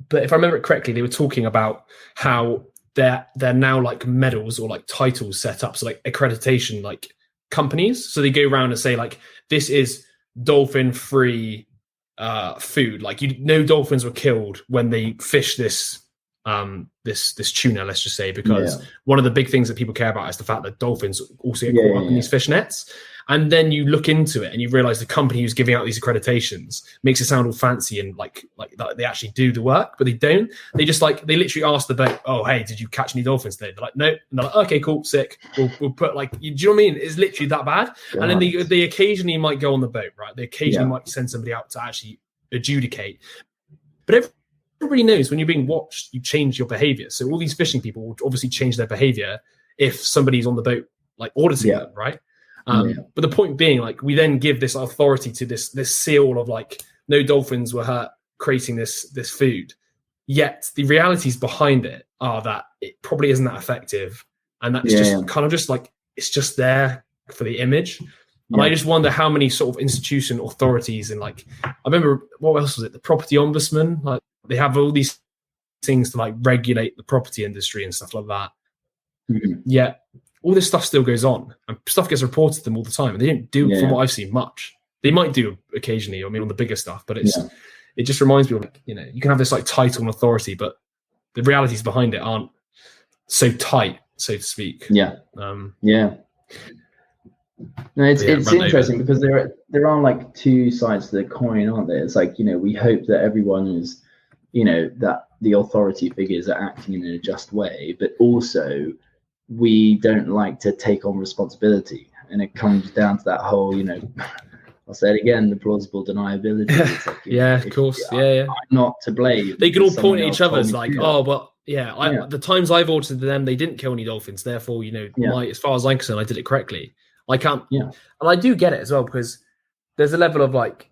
But if I remember it correctly, they were talking about how they're now like medals or like titles set up. So like accreditation, like companies. So they go around and say, like, this is dolphin free food. Like, no dolphins were killed when they fished this tuna, let's just say, because one of the big things that people care about is the fact that dolphins also get caught up in these fish nets. And then you look into it and you realize the company who's giving out these accreditations makes it sound all fancy and like they actually do the work, but they don't. They just, like, they literally ask the boat, oh, hey, did you catch any dolphins today? They're like, no. And they're like, okay, cool, sick. We'll put, like, do you know what I mean? It's literally that bad. God. And then they occasionally might go on the boat, right? They occasionally might send somebody out to actually adjudicate. But everybody knows when you're being watched, you change your behavior. So all these fishing people will obviously change their behavior if somebody's on the boat, like, auditing them, right? But the point being, like, we then give this authority to this seal of, like, no dolphins were hurt creating this food. Yet the realities behind it are that it probably isn't that effective, and that's just kind of just like, it's just there for the image. And I just wonder how many sort of institution authorities, and, like, I remember, what else was it? The property ombudsman, like, they have all these things to, like, regulate the property industry and stuff like that. Yeah. All this stuff still goes on, and stuff gets reported to them all the time, and they don't do, from what I've seen, much. They might do occasionally, I mean, on the bigger stuff, but it just reminds me of, like, you know, you can have this, like, title and authority, but the realities behind it aren't so tight, so to speak. No, it's interesting because there are like two sides to the coin, aren't there? It's like, you know, we hope that everyone is, you know, that the authority figures are acting in a just way, but also we don't like to take on responsibility, and it comes down to that whole, you know, I'll say it again, the plausible deniability. It's like, of course, I'm not to blame. They can all point at each other as like, oh, but the times I've audited them, they didn't kill any dolphins, therefore, you know, as far as I'm concerned, I did it correctly. I can't, and I do get it as well, because there's a level of, like,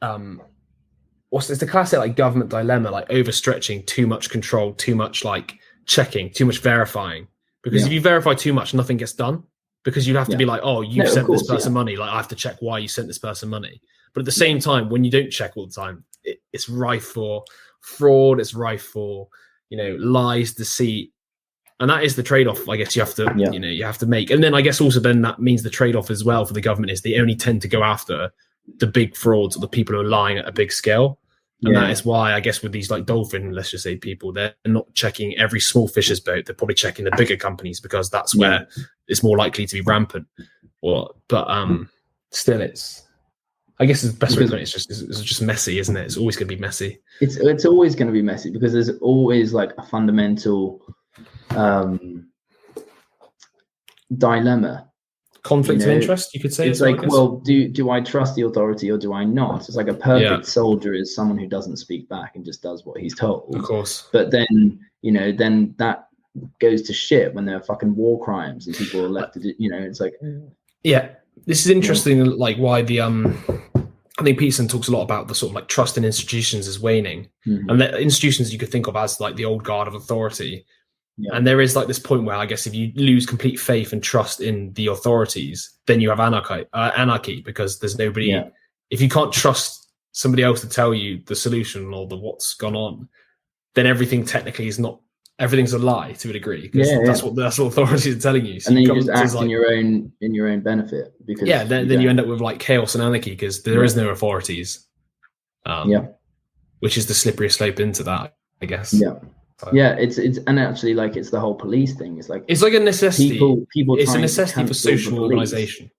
it's the classic, like, government dilemma, like overstretching, too much control, too much, like, checking, too much verifying. Because if you verify too much, nothing gets done. Because you have to be like, oh, you sent this person money. Like, I have to check why you sent this person money. But at the same time, when you don't check all the time, it's rife for fraud. It's rife for, you know, lies, deceit. And that is the trade-off, I guess, you have to, you know, you have to make. And then I guess also then that means the trade-off as well for the government is they only tend to go after the big frauds or the people who are lying at a big scale. And that is why, I guess, with these like dolphin, let's just say people, they're not checking every small fisher's boat. They're probably checking the bigger companies because that's where it's more likely to be rampant. But still, it's, I guess the best way to put it, it's just messy, isn't it? It's always going to be messy. It's always going to be messy because there's always like a fundamental dilemma. Conflict of interest, you could say. It's like, well, do I trust the authority or do I not? It's like a perfect soldier is someone who doesn't speak back and just does what he's told. Of course. But then, then that goes to shit when there are fucking war crimes and people are left to do, it's like. Yeah, this is interesting, like why the, I think Peterson talks a lot about the sort of like trust in institutions is waning. And the institutions you could think of as like the old guard of authority. Yeah. And there is like this point where I guess if you lose complete faith and trust in the authorities, then you have anarchy because there's nobody. Yeah. If you can't trust somebody else to tell you the solution or what's gone on, then everything technically is not. Everything's a lie to a degree. That's what authorities are telling you. So and then you just act in your own benefit because then you end up with like chaos and anarchy because there is no authorities. Which is the slippery slope into that, I guess. Yeah. Yeah, it's and actually like it's the whole police thing. It's like a necessity. People it's a necessity for social organization.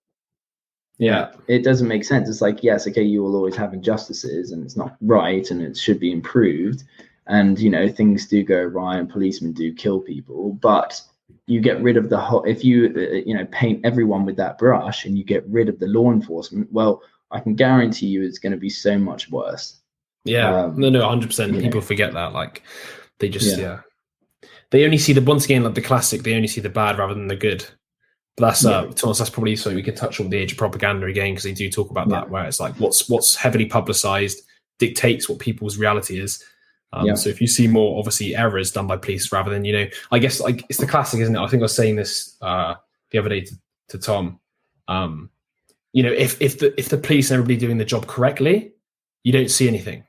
Yeah, it doesn't make sense. It's like, yes, okay, you will always have injustices, and it's not right, and it should be improved. And things do go awry, and policemen do kill people. But you get rid of the whole. If you paint everyone with that brush, and you get rid of the law enforcement, well, I can guarantee you it's going to be so much worse. Yeah, no, 100%. People forget that, like. They just they only see once again like the classic. They only see the bad rather than the good. But that's probably something we could touch on with the Age of Propaganda again because they do talk about that where it's like what's heavily publicized dictates what people's reality is. So if you see more obviously errors done by police rather than I guess like it's the classic, isn't it? I think I was saying this the other day to Tom. If the police and everybody doing the job correctly, you don't see anything.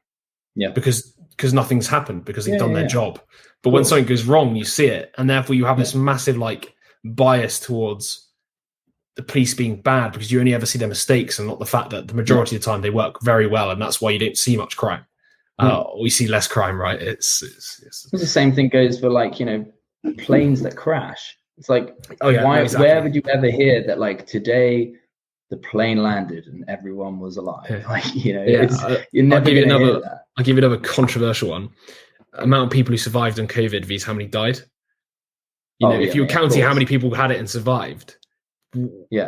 Yeah, because nothing's happened because they've done their job. But when something goes wrong, you see it. And therefore you have this massive like bias towards the police being bad because you only ever see their mistakes and not the fact that the majority of the time they work very well. And that's why you don't see much crime. We see less crime, right? It's the same thing goes for like, planes that crash. It's like, where would you ever hear that like today the plane landed and everyone was alive? You're never going to hear that. I'll give you another controversial one. Amount of people who survived on COVID versus how many died. If you were counting how many people had it and survived,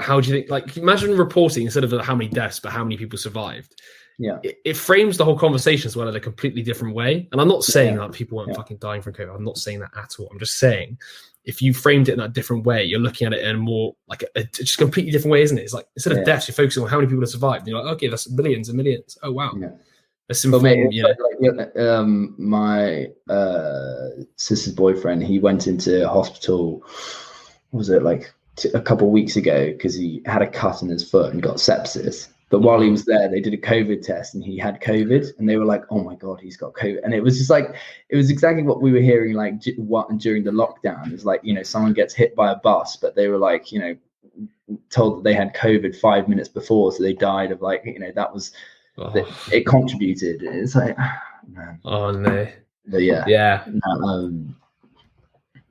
how do you think? Like, imagine reporting instead of how many deaths, but how many people survived. Yeah, it frames the whole conversation as well in a completely different way. And I'm not saying that people weren't fucking dying from COVID. I'm not saying that at all. I'm just saying if you framed it in that different way, you're looking at it in a more like a just completely different way, isn't it? It's like instead of deaths, you're focusing on how many people have survived. And you're like, okay, that's millions and millions. Oh wow. Yeah. My sister's boyfriend, he went into hospital. What was it like a couple of weeks ago because he had a cut in his foot and got sepsis. But while he was there, they did a COVID test and he had COVID, and they were like, "Oh my God, he's got COVID." And it was just like, it was exactly what we were hearing like during the lockdown. It's like someone gets hit by a bus, but they were like told that they had COVID 5 minutes before, so they died of like that was. It contributed. It's like, man. Oh no. But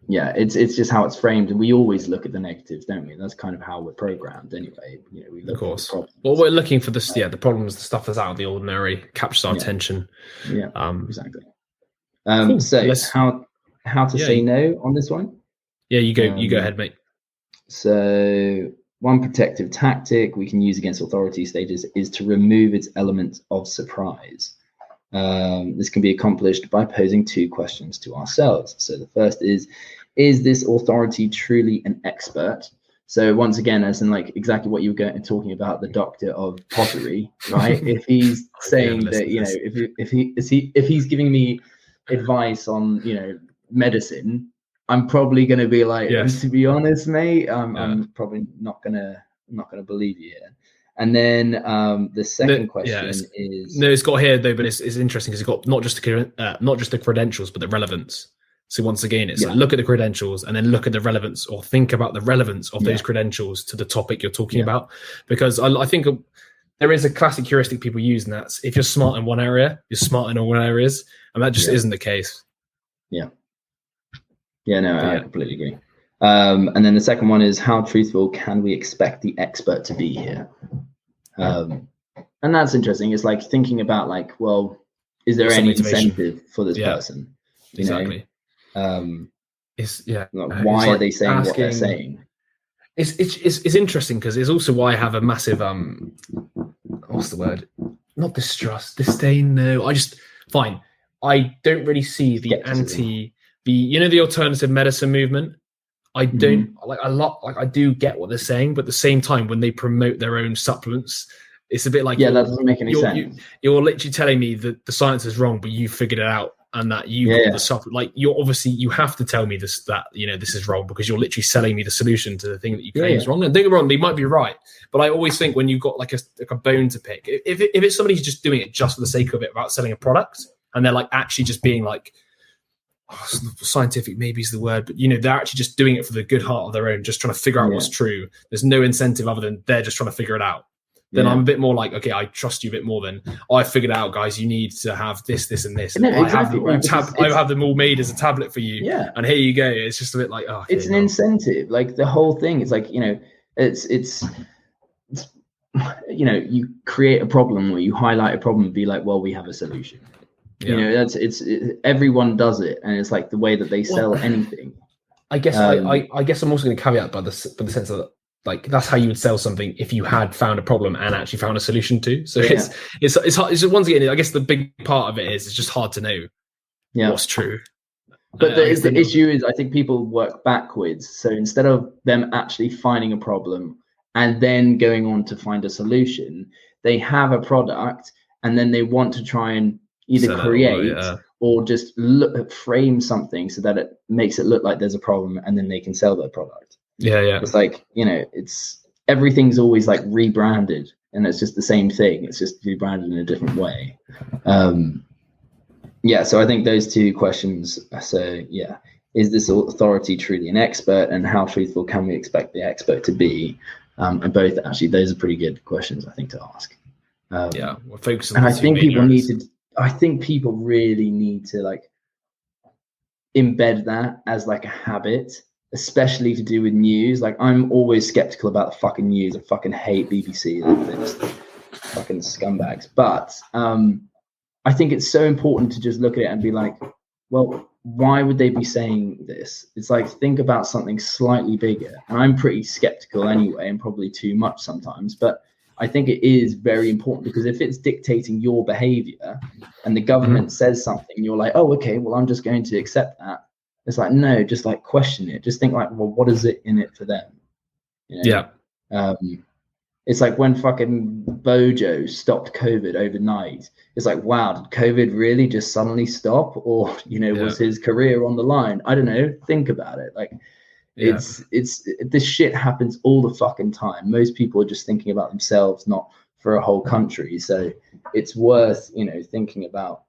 it's just how it's framed, and we always look at the negatives, don't we? That's kind of how we're programmed, anyway. We look of course. Well, we're looking for this. The problems, the stuff that's out of the ordinary, captures our attention. Yeah, exactly. Cool. So how to say no on this one? Yeah, you go. You go ahead, mate. So. One protective tactic we can use against authority stages is to remove its element of surprise. This can be accomplished by posing two questions to ourselves. So the first is this authority truly an expert? So once again, as in like exactly what you were talking about, the doctor of pottery, right? If he's saying that, if he's giving me advice on, medicine, I'm probably going to be like, to be honest, mate, I'm probably not going to believe you here. And then the second question is it's got here though, but it's interesting because it's got not just the credentials, but the relevance. So once again, it's like, look at the credentials and then look at the relevance, or think about the relevance of those credentials to the topic you're talking about. Because I think there is a classic heuristic people use, and that's if you're smart in one area, you're smart in all areas, and that just isn't the case. Yeah. Yeah, no, I completely agree. And then the second one is, how truthful can we expect the expert to be here? And that's interesting. It's like thinking about like, well, is there any incentive for this person? Exactly. Why are they saying what they're saying? It's interesting because it's also why I have a massive what's the word? Not distrust, disdain. No, I don't really see the the alternative medicine movement. I don't I do get what they're saying, but at the same time, when they promote their own supplements, it's a bit like, that doesn't make any sense. You're literally telling me that the science is wrong, but you figured it out, and that you got the supplement. Like, you have to tell me this is wrong, because you're literally selling me the solution to the thing that you claim is wrong. And don't get me wrong, they might be right, but I always think when you've got like a bone to pick, if it's somebody who's just doing it just for the sake of it, without selling a product, and they're like actually just being like, scientific maybe is the word, but they're actually just doing it for the good heart of their own, just trying to figure out what's true. There's no incentive other than they're just trying to figure it out. Then I'm a bit more like, okay, I trust you a bit more than I figured it out, guys. You need to have this, and this. And I have them all made as a tablet for you. Yeah. And here you go. It's just a bit like, it's an incentive. Like the whole thing is like, it's you create a problem, or you highlight a problem and be like, well, we have a solution. Everyone does it, and it's like the way that they sell anything. I guess I guess I'm also going to caveat by the sense of, like, that's how you would sell something if you had found a problem and actually found a solution to. So it's hard. It's once again, I guess the big part of it is it's just hard to know what's true. But the issue is, I think people work backwards. So instead of them actually finding a problem and then going on to find a solution, they have a product, and then they want to try and either create or just frame something so that it makes it look like there's a problem, and then they can sell their product. It's like, it's everything's always like rebranded, and it's just the same thing. It's just rebranded in a different way. So I think those two questions. So is this authority truly an expert, and how truthful can we expect the expert to be? And both, actually, those are pretty good questions, I think, to ask. We're focusing. And I think people really need to like embed that as like a habit, especially to do with news. Like, I'm always skeptical about the fucking news. I fucking hate BBC. They're just fucking scumbags. But I think it's so important to just look at it and be like, well, why would they be saying this? It's like, think about something slightly bigger. And I'm pretty skeptical anyway, and probably too much sometimes. But I think it is very important, because if it's dictating your behavior and the government says something, you're like, oh, okay, well, I'm just going to accept that. It's like, no, just like question it. Just think like, well, what is it in it for them? It's like when fucking Bojo stopped COVID overnight. It's like, wow, did COVID really just suddenly stop? Or, was his career on the line? I don't know. Think about it. Like, it's this shit happens all the fucking time. Most people are just thinking about themselves, not for a whole country. So it's worth, thinking about.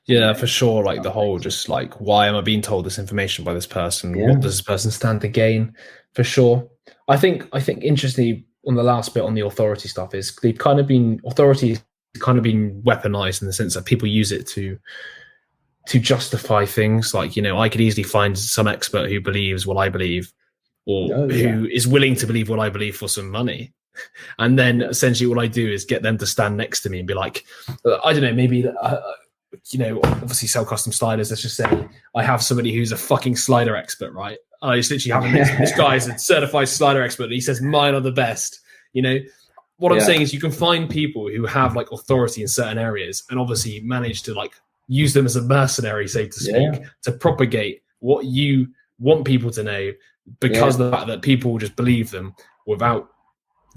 Yeah, for sure. Like the whole, just like, why am I being told this information by this person? What does this person stand to gain? For sure. I think interestingly, on the last bit on the authority stuff, is authority kind of been weaponized in the sense that people use it to justify things. Like, I could easily find some expert who believes what I believe, or who is willing to believe what I believe for some money. And then essentially what I do is get them to stand next to me and be like, I don't know, maybe, obviously sell custom sliders. Let's just say I have somebody who's a fucking slider expert, right? I just literally have this guy is a certified slider expert, and he says mine are the best. What I'm saying is, you can find people who have like authority in certain areas, and obviously manage to like use them as a mercenary, so to speak, to propagate what you want people to know, because of the fact that people just believe them without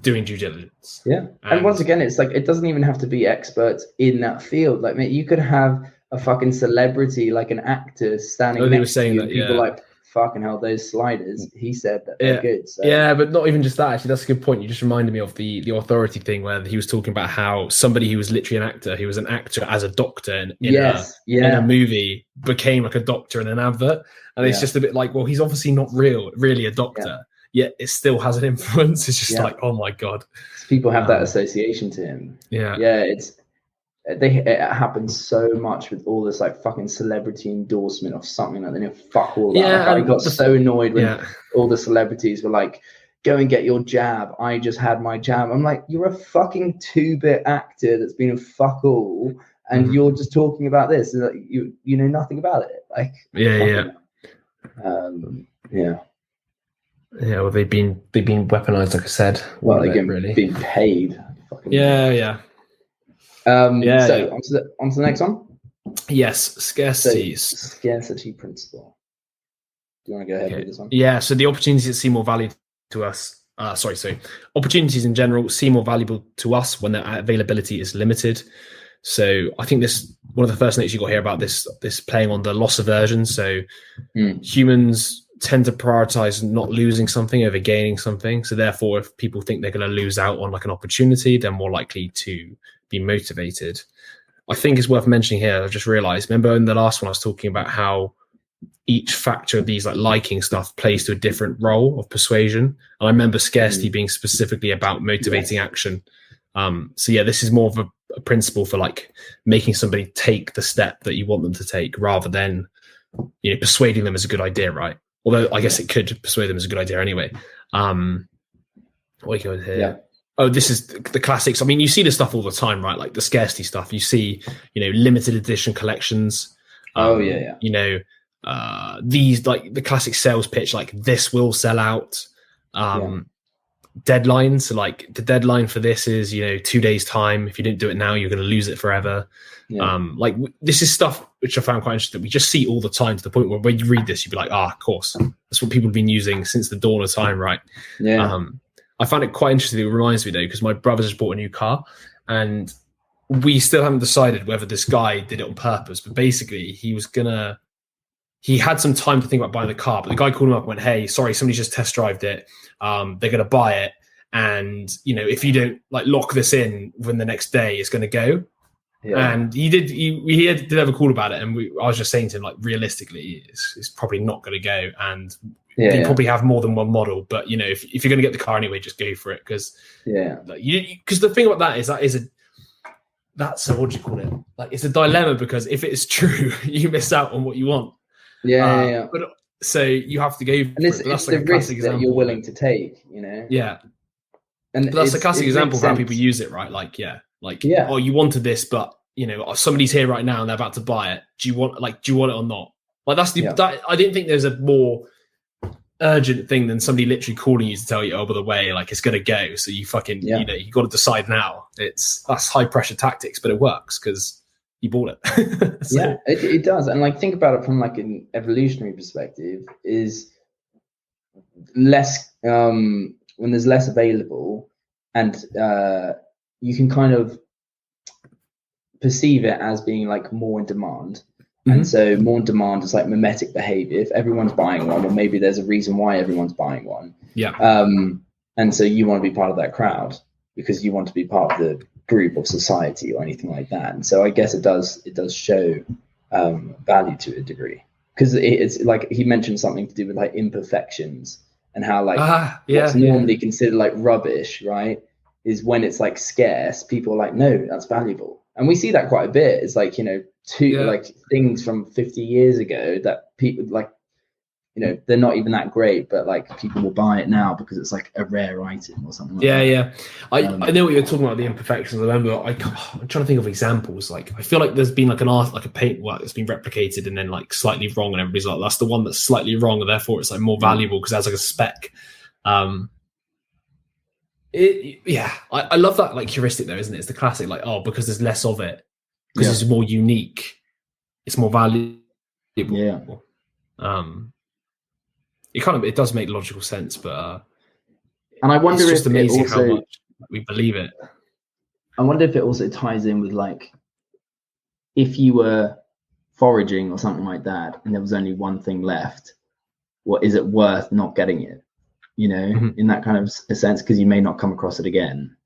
doing due diligence. And once again, it's like, it doesn't even have to be experts in that field. Like, mate, you could have a fucking celebrity, like an actor, standing next to you, and people like, fucking hell, those sliders, he said that they're good. So. Yeah, but not even just that, actually. That's a good point. You just reminded me of the authority thing, where he was talking about how somebody who was literally an actor, he was an actor as a doctor in a movie, became like a doctor in an advert. And it's just a bit like, well, he's obviously not really a doctor. yet it still has an influence. It's just like, oh my God. People have that association to him. Yeah. It happens so much with all this like fucking celebrity endorsement of something that they know fuck all about. I got so annoyed when all the celebrities were like, go and get your jab. I just had my jab. I'm like, you're a fucking 2-bit actor that's been a fuck all, and you're just talking about this. Like, you know nothing about it. Like, yeah. Well, they've been weaponized, like I said. Well, they've been paid. Yeah. So on to the next one. Yes, scarcity. Scarcity principle. Do you want to go ahead with this one? Yeah. So the opportunities that seem more valuable to us. Opportunities in general seem more valuable to us when their availability is limited. So I think one of the first notes you got here about this playing on the loss aversion. So humans tend to prioritize not losing something over gaining something. So therefore, if people think they're going to lose out on like an opportunity, they're more likely to be motivated. I think it's worth mentioning here, I've just realized, remember in the last one I was talking about how each factor of these like liking stuff plays to a different role of persuasion. And I remember scarcity being specifically about motivating action. So this is more of a principle for like making somebody take the step that you want them to take rather than, persuading them is a good idea, right? Although I guess it could persuade them as a good idea anyway. What go here? Yeah. Oh, this is the classics. I mean, you see this stuff all the time, right? Like the scarcity stuff. You see, limited edition collections. These like the classic sales pitch, like this will sell out. Deadlines. So like the deadline for this is, 2 days time. If you didn't do it now, you're going to lose it forever. This is stuff which I found quite interesting. We just see all the time to the point where when you read this, you'd be like, of course, that's what people have been using since the dawn of time, right? I found it quite interesting. It reminds me though, because my brother just bought a new car and we still haven't decided whether this guy did it on purpose, but basically he had some time to think about buying the car, but the guy called him up and went, hey, sorry, somebody just test drove it. They're going to buy it. And, if you don't like lock this in within the next day, it's going to go. And he did have a call about it. And I was just saying to him, like, realistically, it's probably not going to go. And they probably have more than one model. But, if you're going to get the car anyway, just go for it. Because the thing about that is that's what do you call it? Like, it's a dilemma because if it's true, you miss out on what you want. But so you have to go. And it's the risk that you're willing to take, Yeah. And that's a classic example of how people use it, right? Oh, you wanted this, but somebody's here right now and they're about to buy it. Do you want it or not? Like that's that. I didn't think there's a more urgent thing than somebody literally calling you to tell you, by the way, like it's gonna go. So you fucking, you got to decide now. That's high pressure tactics, but it works because you bought it. So. It does. And like think about it from like an evolutionary perspective, is less when there's less available, and you can kind of perceive it as being like more in demand. And so more in demand is like mimetic behavior. If everyone's buying one, or maybe there's a reason why everyone's buying one. And so you want to be part of that crowd because you want to be part of the group of society or anything like that. And so I guess it does show value to a degree, because it's like he mentioned something to do with like imperfections and how like what's normally considered like rubbish, right, is when it's like scarce, people are like, no, that's valuable. And we see that quite a bit. It's like, like things from 50 years ago that people like, they're not even that great, but like people will buy it now because it's like a rare item or something like that. I know what you're talking about, the imperfections. I remember I'm trying to think of examples. Like I feel like there's been like an art, like a paintwork that's been replicated and then like slightly wrong, and everybody's like, that's the one that's slightly wrong, and therefore it's like more valuable because it has like a spec. I love that like heuristic though, isn't it? It's the classic like, because there's less of it, because it's more unique, it's more valuable. It does make logical sense, but and I wonder it's just if amazing it also, how much we believe it. I wonder if it also ties in with like if you were foraging or something like that and there was only one thing left, what is it worth not getting it? In that kind of a sense, because you may not come across it again.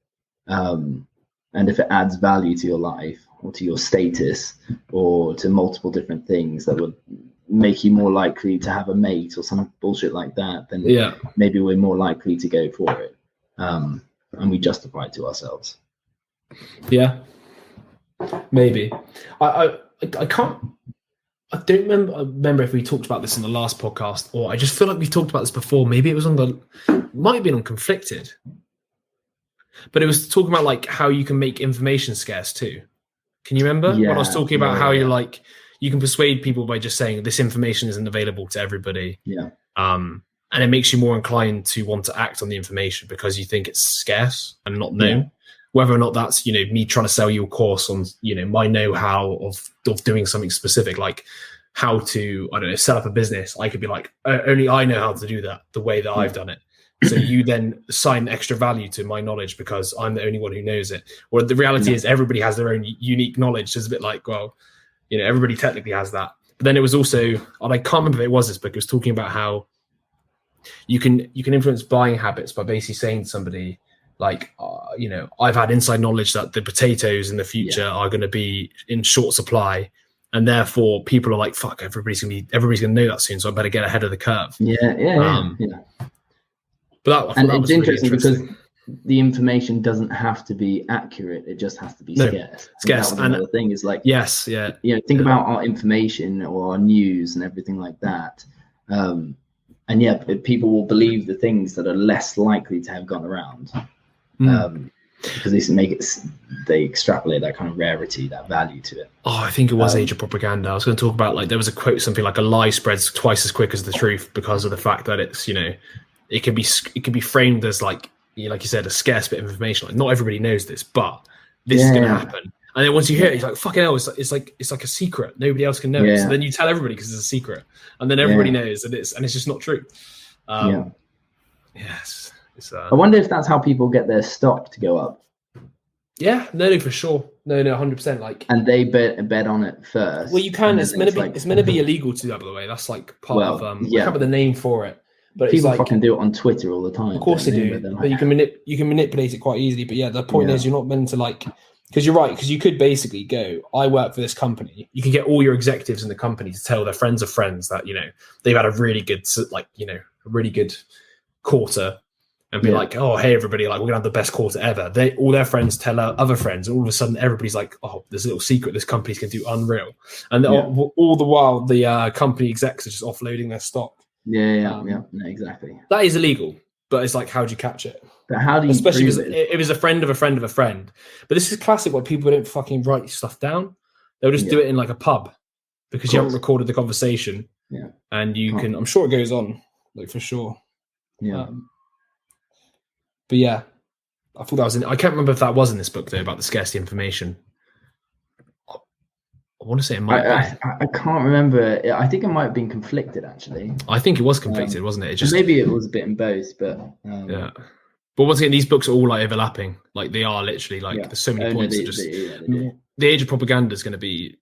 And if it adds value to your life or to your status or to multiple different things that would make you more likely to have a mate or some bullshit like that, then maybe we're more likely to go for it. And we justify it to ourselves. Yeah, maybe. I don't remember if we talked about this in the last podcast, or I just feel like we've talked about this before. Maybe it was might have been on Conflicted, but it was talking about like how you can make information scarce too. Can you remember when I was talking about how you're like, you can persuade people by just saying this information isn't available to everybody. Yeah. And it makes you more inclined to want to act on the information because you think it's scarce and not known. Yeah. Whether or not that's, me trying to sell you a course on, my know-how of doing something specific, like how to, I don't know, set up a business. I could be like, only I know how to do that the way that I've done it. So you then assign extra value to my knowledge because I'm the only one who knows it. Or the reality is everybody has their own unique knowledge. So it's a bit like, well, everybody technically has that. But then it was also, and I can't remember if it was this book, it was talking about how you can influence buying habits by basically saying to somebody, like, I've had inside knowledge that the potatoes in the future are going to be in short supply, and therefore people are like, "Fuck, everybody's going to know that soon, so I better get ahead of the curve." Yeah. But that it's was interesting, really because the information doesn't have to be accurate; it just has to be scarce. Scarce. And another thing is like, think about our information or our news and everything like that. People will believe the things that are less likely to have gone around. Because they extrapolate that kind of rarity, that value to it. I think it was Age of Propaganda. I was going to talk about, like, there was a quote, something like, a lie spreads twice as quick as the truth because of the fact that it's, it can be framed as like you said, a scarce bit of information. Like, not everybody knows this, but this is going to happen. And then once you hear it, it's like, fucking hell, it's like a secret. Nobody else can know it. So then you tell everybody because it's a secret, and then everybody knows that it's just not true. Yes. I wonder if that's how people get their stock to go up. Yeah, no, for sure. No, 100%. Like, and they bet on it first. Well, you can. It's meant to be illegal to, by the way. That's like part of. I can't remember the name for it, but people it's like, fucking do it on Twitter all the time. Of course they do, but you can manipulate it quite easily. But yeah, the point is, you're not meant to, like, because you're right. Because you could basically go, I work for this company. You can get all your executives in the company to tell their friends of friends that they've had a really good, really good quarter. And be like, oh, hey, everybody, like, we're going to have the best quarter ever. All their friends tell other friends, and all of a sudden everybody's like, oh, there's a little secret this company's going to do unreal. And all the while, the company execs are just offloading their stock. Yeah, exactly. That is illegal, but it's like, how do you catch it? But how do you Especially because it was a friend of a friend of a friend. But this is classic where people don't fucking write stuff down. They'll just do it in like a pub because you haven't recorded the conversation. Yeah. And you can, I'm sure it goes on, like, for sure. Yeah. But yeah, I thought that was I can't remember if that was in this book, though, about the scarcity information. I want to say it might be. I can't remember. I think it might have been Conflicted, actually. I think it was Conflicted, wasn't it? Maybe it was a bit in both, but... yeah. But once again, these books are all like overlapping. Like, they are literally like, there's so many points. The Age of Propaganda is going to be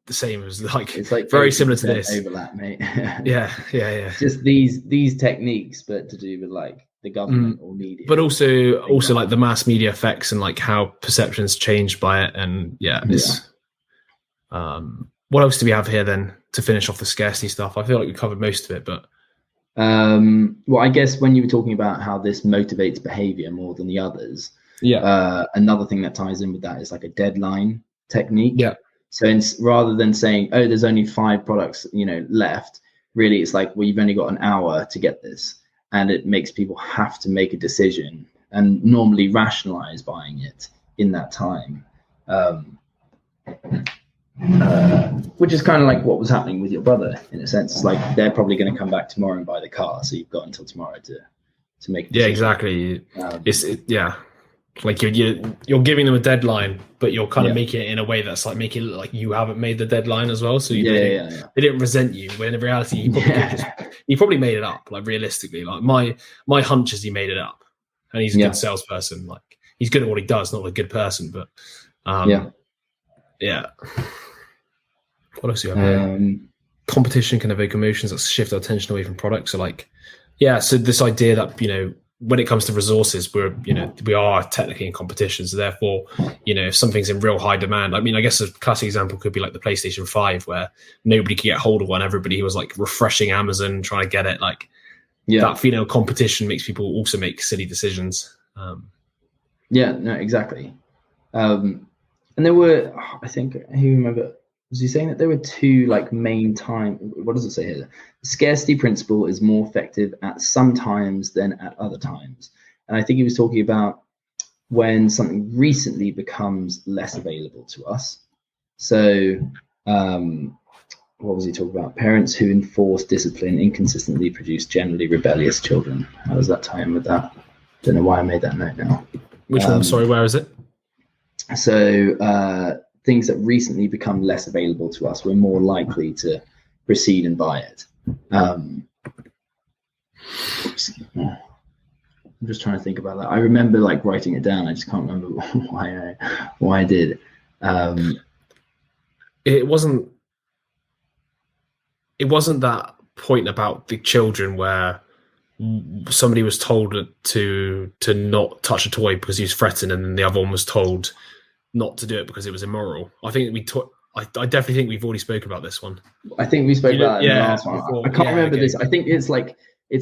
the same as, like, it's like very similar to this. Overlap, mate. yeah. Just these techniques, but to do with, like, the government or media, but also like the mass media effects and like how perceptions changed by it. And what else do we have here then to finish off the scarcity stuff? I feel like we covered most of it, but well, I guess when you were talking about how this motivates behavior more than the others, another thing that ties in with that is like a deadline technique. So rather than saying, oh, there's only 5 products left, really it's like, well, you've only got an hour to get this. And it makes people have to make a decision and normally rationalize buying it in that time. Which is kind of like what was happening with your brother, in a sense. It's like, they're probably going to come back tomorrow and buy the car. So you've got until tomorrow to make a decision. Yeah, exactly. Like you're giving them a deadline, but you're kind of making it in a way that's like making it look like you haven't made the deadline as well. So they didn't resent you, when in reality he probably made it up. Like, realistically, like my hunch is he made it up, and he's a good salesperson. Like, he's good at what he does, not a good person. But What else do you have here? Competition can evoke emotions that shift our attention away from products. So like, so this idea that when it comes to resources, we are technically in competition. So therefore, if something's in real high demand, I mean, I guess a classic example could be like the PlayStation 5, where nobody could get hold of one. Everybody was like refreshing Amazon, trying to get it. Like that feeling of competition makes people also make silly decisions. No, exactly. And there were, I think, who remember, was he saying that there were two like main time, what does it say here? The scarcity principle is more effective at some times than at other times. And I think he was talking about when something recently becomes less available to us. So what was he talking about? Parents who enforce discipline inconsistently produce generally rebellious children. How does that tie in with that? Don't know why I made that note now. Which one? Sorry, where is it? So things that recently become less available to us, we're more likely to proceed and buy it. I'm just trying to think about that. I remember like writing it down. I just can't remember why I did. It wasn't that point about the children where somebody was told to not touch a toy because he was threatened, and then the other one was told not to do it because it was immoral. I think I definitely think we've already spoken about this one. I think we spoke about it in the last one. I can't remember this. I think it's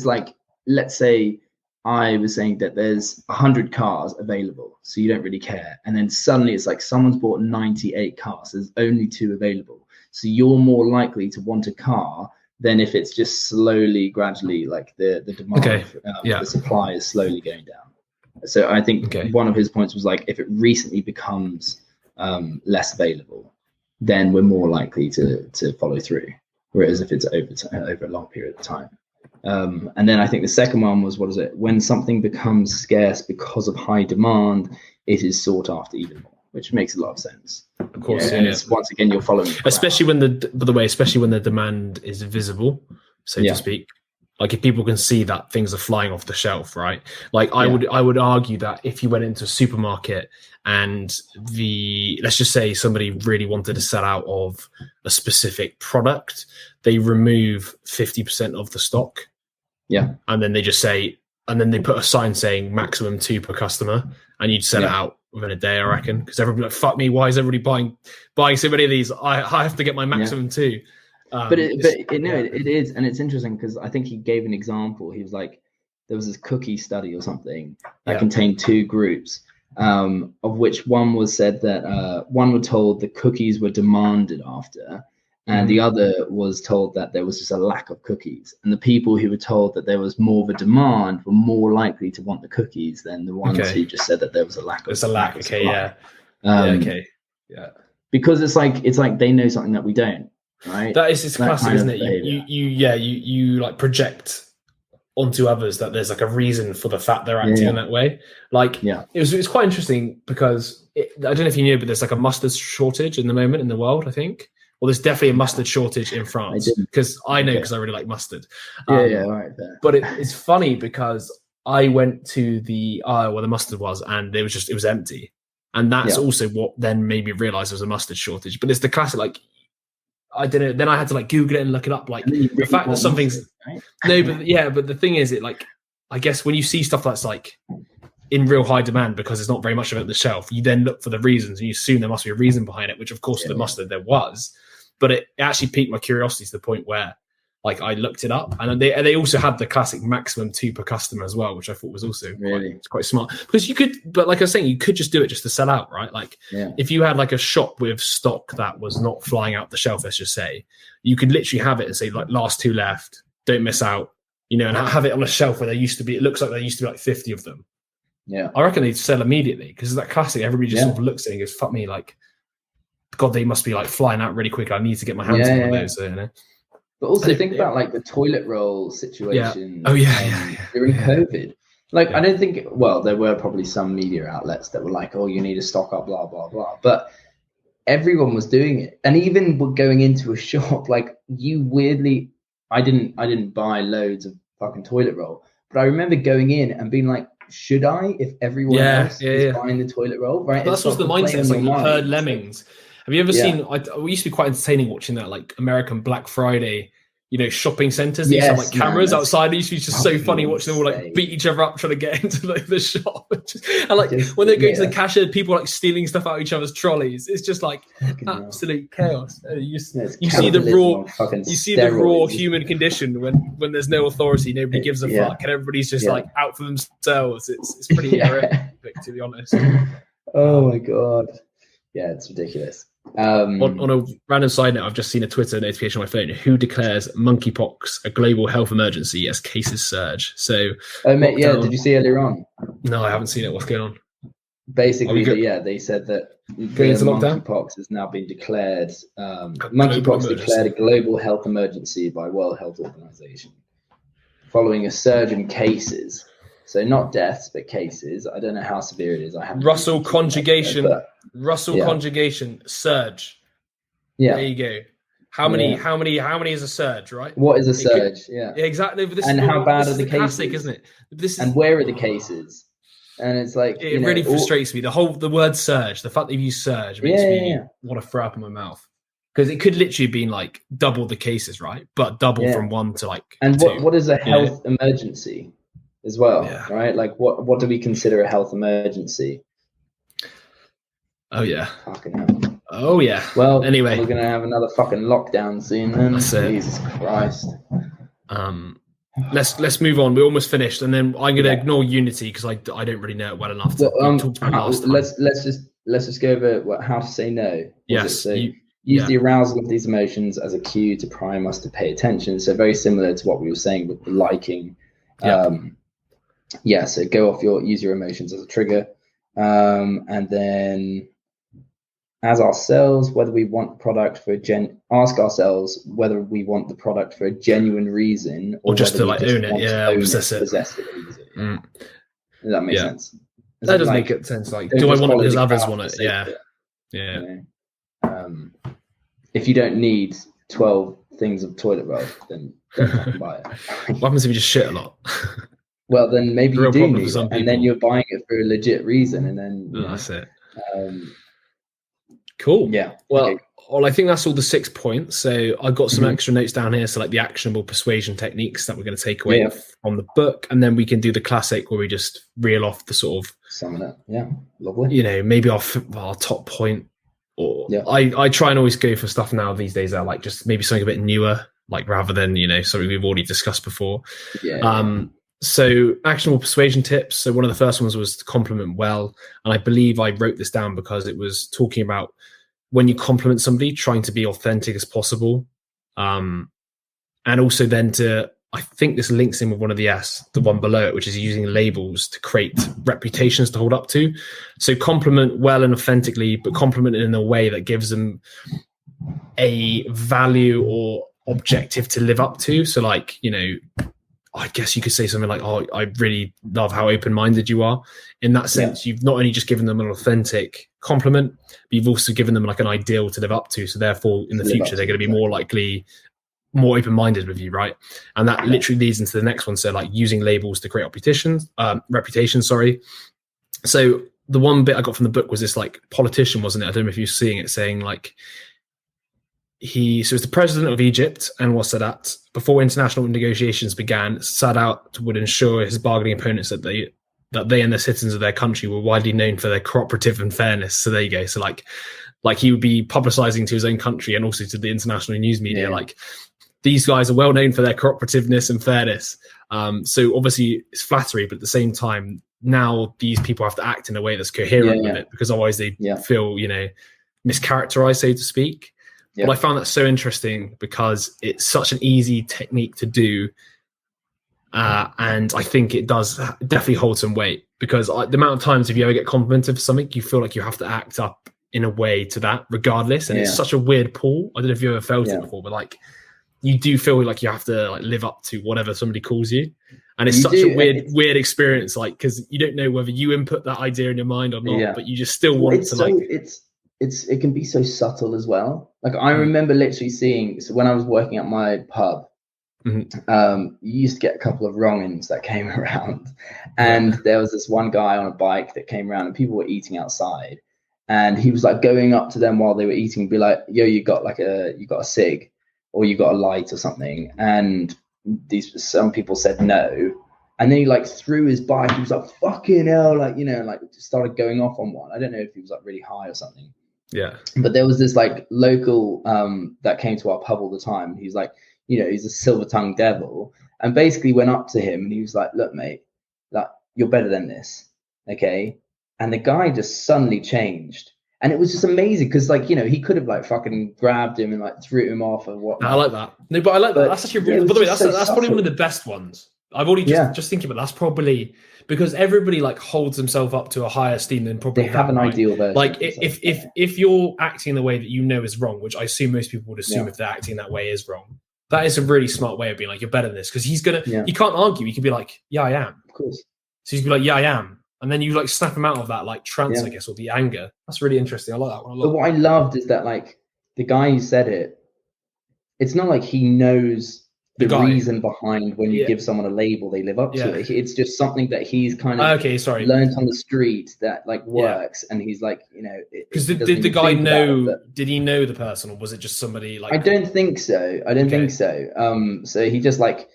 like let's say I was saying that there's 100 cars available, so you don't really care, and then suddenly it's like someone's bought 98 cars. There's only 2 available, so you're more likely to want a car than if it's just slowly, gradually, like the demand, the supply is slowly going down. So I think one of his points was like, if it recently becomes less available, then we're more likely to follow through. Whereas if it's over a long period of time. And then I think the second one was, what is it? When something becomes scarce because of high demand, it is sought after even more, which makes a lot of sense. Of course, and it's once again you're following. Especially when the demand is visible, so to speak. Like if people can see that things are flying off the shelf, right? Like I would argue that if you went into a supermarket and let's just say somebody really wanted to sell out of a specific product, they remove 50% of the stock. Yeah. And then they just say, and then they put a sign saying maximum 2 per customer, and you'd sell it out within a day, I reckon. Because everybody like, fuck me, why is everybody buying so many of these? I have to get my maximum 2. But it is, and it's interesting because I think he gave an example. He was like, there was this cookie study or something that contained 2 groups, of which one was said that one were told the cookies were demanded after, and the other was told that there was just a lack of cookies. And the people who were told that there was more of a demand were more likely to want the cookies than the ones who just said that there was a lack of. There's a lack. Okay, Because it's like they know something that we don't. Right. It's classic, isn't it? You like project onto others that there's like a reason for the fact they're acting in that way. Like it was quite interesting because I don't know if you knew, but there's like a mustard shortage in the moment in the world, I think. Well, there's definitely a mustard shortage in France because I know because I really like mustard. All right. But it's funny because I went to the aisle where the mustard was, and it was empty, and that's also what then made me realize there was a mustard shortage. But it's the classic like. I don't know. Then I had to like Google it and look it up. Like the fact that something's but the thing is, it like I guess when you see stuff that's like in real high demand because there's not very much of it on the shelf, you then look for the reasons and you assume there must be a reason behind it. Which of course the mustard there was, but it actually piqued my curiosity to the point where like I looked it up, and they also had the classic maximum 2 per customer as well, which I thought was also quite smart because you could. But like I was saying, you could just do it just to sell out, right? Like if you had like a shop with stock that was not flying out the shelf, let's just say, you could literally have it and say like last 2 left, don't miss out, and have it on a shelf where there used to be. It looks like there used to be like 50 of them. Yeah, I reckon they'd sell immediately because it's that classic. Everybody just sort of looks at it and goes, "Fuck me!" Like, God, they must be like flying out really quick. I need to get my hands on one of those. So, But also think about like the toilet roll situation. During COVID. Like I don't think. Well, there were probably some media outlets that were like, "Oh, you need to stock up, blah blah blah." But everyone was doing it, and even going into a shop, like you weirdly, I didn't buy loads of fucking toilet roll, but I remember going in and being like, "Should I?" If everyone else is buying the toilet roll, right? That's what's the mindset. It's like herd lemmings. Have you ever seen? We used to be quite entertaining watching that, like American Black Friday, shopping centres. They used to have like cameras outside. It used to be just so funny watching them all like beat each other up trying to get into like the shop. And like when they're going to the cashier, people like stealing stuff out of each other's trolleys. It's just like absolute chaos. You see the raw human condition when there's no authority, nobody gives a fuck, and everybody's just like out for themselves. It's pretty horrific, to be honest. Oh my god. Yeah, it's ridiculous. On a random side note, I've just seen a Twitter notification on my phone. Who declares monkeypox a global health emergency as cases surge? So, mate, did you see earlier on? No, I haven't seen it. What's going on? Basically, they said that monkeypox has now been declared. Monkeypox declared a global health emergency by World Health Organization following a surge in cases. So not deaths, but cases. I don't know how severe it is. Russell conjugation, surge. Yeah. There you go. How many is a surge, right? What is a surge? Yeah, exactly. But how bad are the cases? Classic, isn't it? And where are the cases? And it's like it really frustrates me. The word surge, the fact that you use surge makes me want to throw up in my mouth. Because it could literally have been like double the cases, right? But double from 1 to like 2. And what is a health emergency? As well, right? Like, what do we consider a health emergency? Oh yeah. Fucking hell. Oh yeah. Well, anyway, we're gonna have another fucking lockdown soon. Then that's it. Jesus Christ. Let's move on. We're almost finished, and then I'm gonna ignore Unity because I don't really know it well enough. Let's just go over how to say no. Yes. Use the arousal of these emotions as a cue to prime us to pay attention. So very similar to what we were saying with the liking. So use your emotions as a trigger, and then ask ourselves whether we want the product for a genuine reason, or just to like own it, possess it. Does that make sense? That does make sense. Like, do I want it because others want it? Yeah. If you don't need 12 things of toilet roll, then don't buy it. What happens if you just shit a lot? Well, then maybe you do need it, and then you're buying it for a legit reason, and then that's it. Cool. Yeah. Well, I think that's all the 6 points. So I've got some extra notes down here. So like the actionable persuasion techniques that we're going to take away from the book, and then we can do the classic where we just reel off the sort of some of that. Yeah, lovely. Maybe our top point. Or I try and always go for stuff now these days that are like just maybe something a bit newer, like rather than something we've already discussed before. So actionable persuasion tips. So one of the first ones was to compliment well, and I believe I wrote this down because it was talking about when you compliment somebody, trying to be authentic as possible, and also then I think this links in with one of the one below it, which is using labels to create reputations to hold up to. So compliment well and authentically, but compliment it in a way that gives them a value or objective to live up to. So like, I guess you could say something like, oh, I really love how open-minded you are. In that sense, you've not only just given them an authentic compliment, but you've also given them like an ideal to live up to. So therefore, in the future, they're going to be more likely, more open-minded with you, right? And that literally leads into the next one. So like using labels to create reputation. So the one bit I got from the book was this like politician, wasn't it? I don't know if you're seeing it, saying like, so it's the president of Egypt, and was Sadat, before international negotiations began, Sadat would ensure his bargaining opponents that they and the citizens of their country were widely known for their cooperative and fairness. So there you go. So like he would be publicizing to his own country and also to the international news media, like these guys are well known for their cooperativeness and fairness. So obviously it's flattery, but at the same time, now these people have to act in a way that's coherent with it, because otherwise they feel, mischaracterized, so to speak. But I found that so interesting because it's such an easy technique to do. And I think it does definitely hold some weight, because the amount of times if you ever get complimented for something, you feel like you have to act up in a way to that regardless. And it's such a weird pull. I don't know if you ever felt it before, but like you do feel like you have to like live up to whatever somebody calls you. And it's such a weird experience, like, because you don't know whether you input that idea in your mind or not, but you just still want to like... It can be so subtle as well. Like I remember literally seeing, so when I was working at my pub, you used to get a couple of wrong-ins that came around, and there was this one guy on a bike that came around, and people were eating outside, and he was like going up to them while they were eating, be like, "Yo, you got a cig?" or you got a light or something, and some people said no, and then he like threw his bike. He was like, fucking hell, like, you know, like just started going off on one. I don't know if he was like really high or something. Yeah. But there was this like local that came to our pub all the time. He's like, you know, he's a silver-tongued devil, and basically went up to him and he was like, look, mate, like, you're better than this, okay? And the guy just suddenly changed. And it was just amazing because, like, you know, he could have like fucking grabbed him and like threw him off and whatnot. I like that. No, but I like that. That's actually really, by the way, that's probably one of the best ones. I've already just thinking about that's probably because everybody like holds themselves up to a higher esteem than probably they have an ideal version. Like if you're acting the way that you know is wrong, which I assume most people would assume if they're acting that way is wrong, that is a really smart way of being like, you're better than this, because he's gonna he can't argue. He could be like, yeah, I am. Of course. So he's be like, yeah, I am. And then you like snap him out of that like trance, I guess, or the anger. That's really interesting. I like that one a lot. But what I loved is that like the guy who said it, it's not like he knows the reason behind when you give someone a label they live up to it. It's just something that he's kind of learned on the street that like works, and he's like, you know, because did the guy know? Did he know the person, or was it just somebody like? I don't think so. So he just like,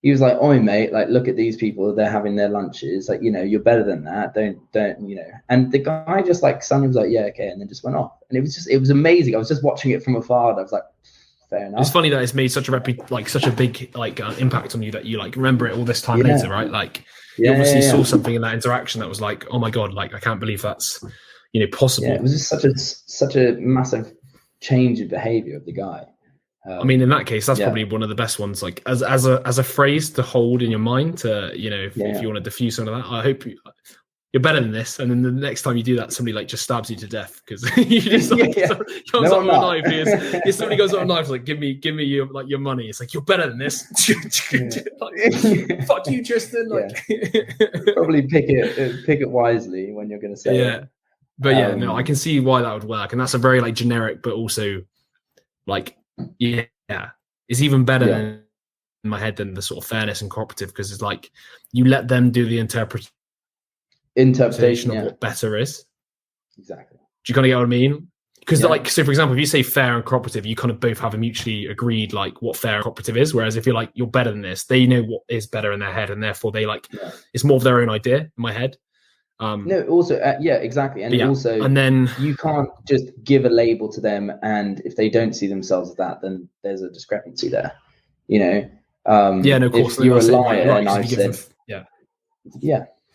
he was like, oi mate, like look at these people, they're having their lunches, like, you know, you're better than that, don't you know. And the guy just like suddenly was like, yeah, okay, and then just went off. And it was amazing. I was just watching it from afar and I was like, fair enough. It's funny that it's made such a big like impact on you that you like remember it all this time later, right? Like you obviously saw something in that interaction that was like, oh my god, like I can't believe that's, you know, possible. Yeah, it was just such a massive change in behavior of the guy. I mean, in that case, that's probably one of the best ones, like as a phrase to hold in your mind to, you know, if you want to diffuse some of that. I hope you're better than this, and then the next time you do that, somebody like just stabs you to death because you just like, comes up with a knife. If somebody goes up with a knife, like give me your like your money. It's like, you're better than this. Like, fuck you, Tristan. Like probably pick it wisely when you're going to say it. But no, I can see why that would work, and that's a very like generic, but also like it's even better in my head than the sort of fairness and cooperative, because it's like you let them do the interpretation of what better is. Exactly. Do you kind of get what I mean? Because like, so for example, if you say fair and cooperative, you kind of both have a mutually agreed like what fair and cooperative is. Whereas if you're like, you're better than this, they know what is better in their head, and therefore they like it's more of their own idea in my head. No, also exactly, and then you can't just give a label to them, and if they don't see themselves as that, then there's a discrepancy there, you know. No, of course, if you're a liar, and I said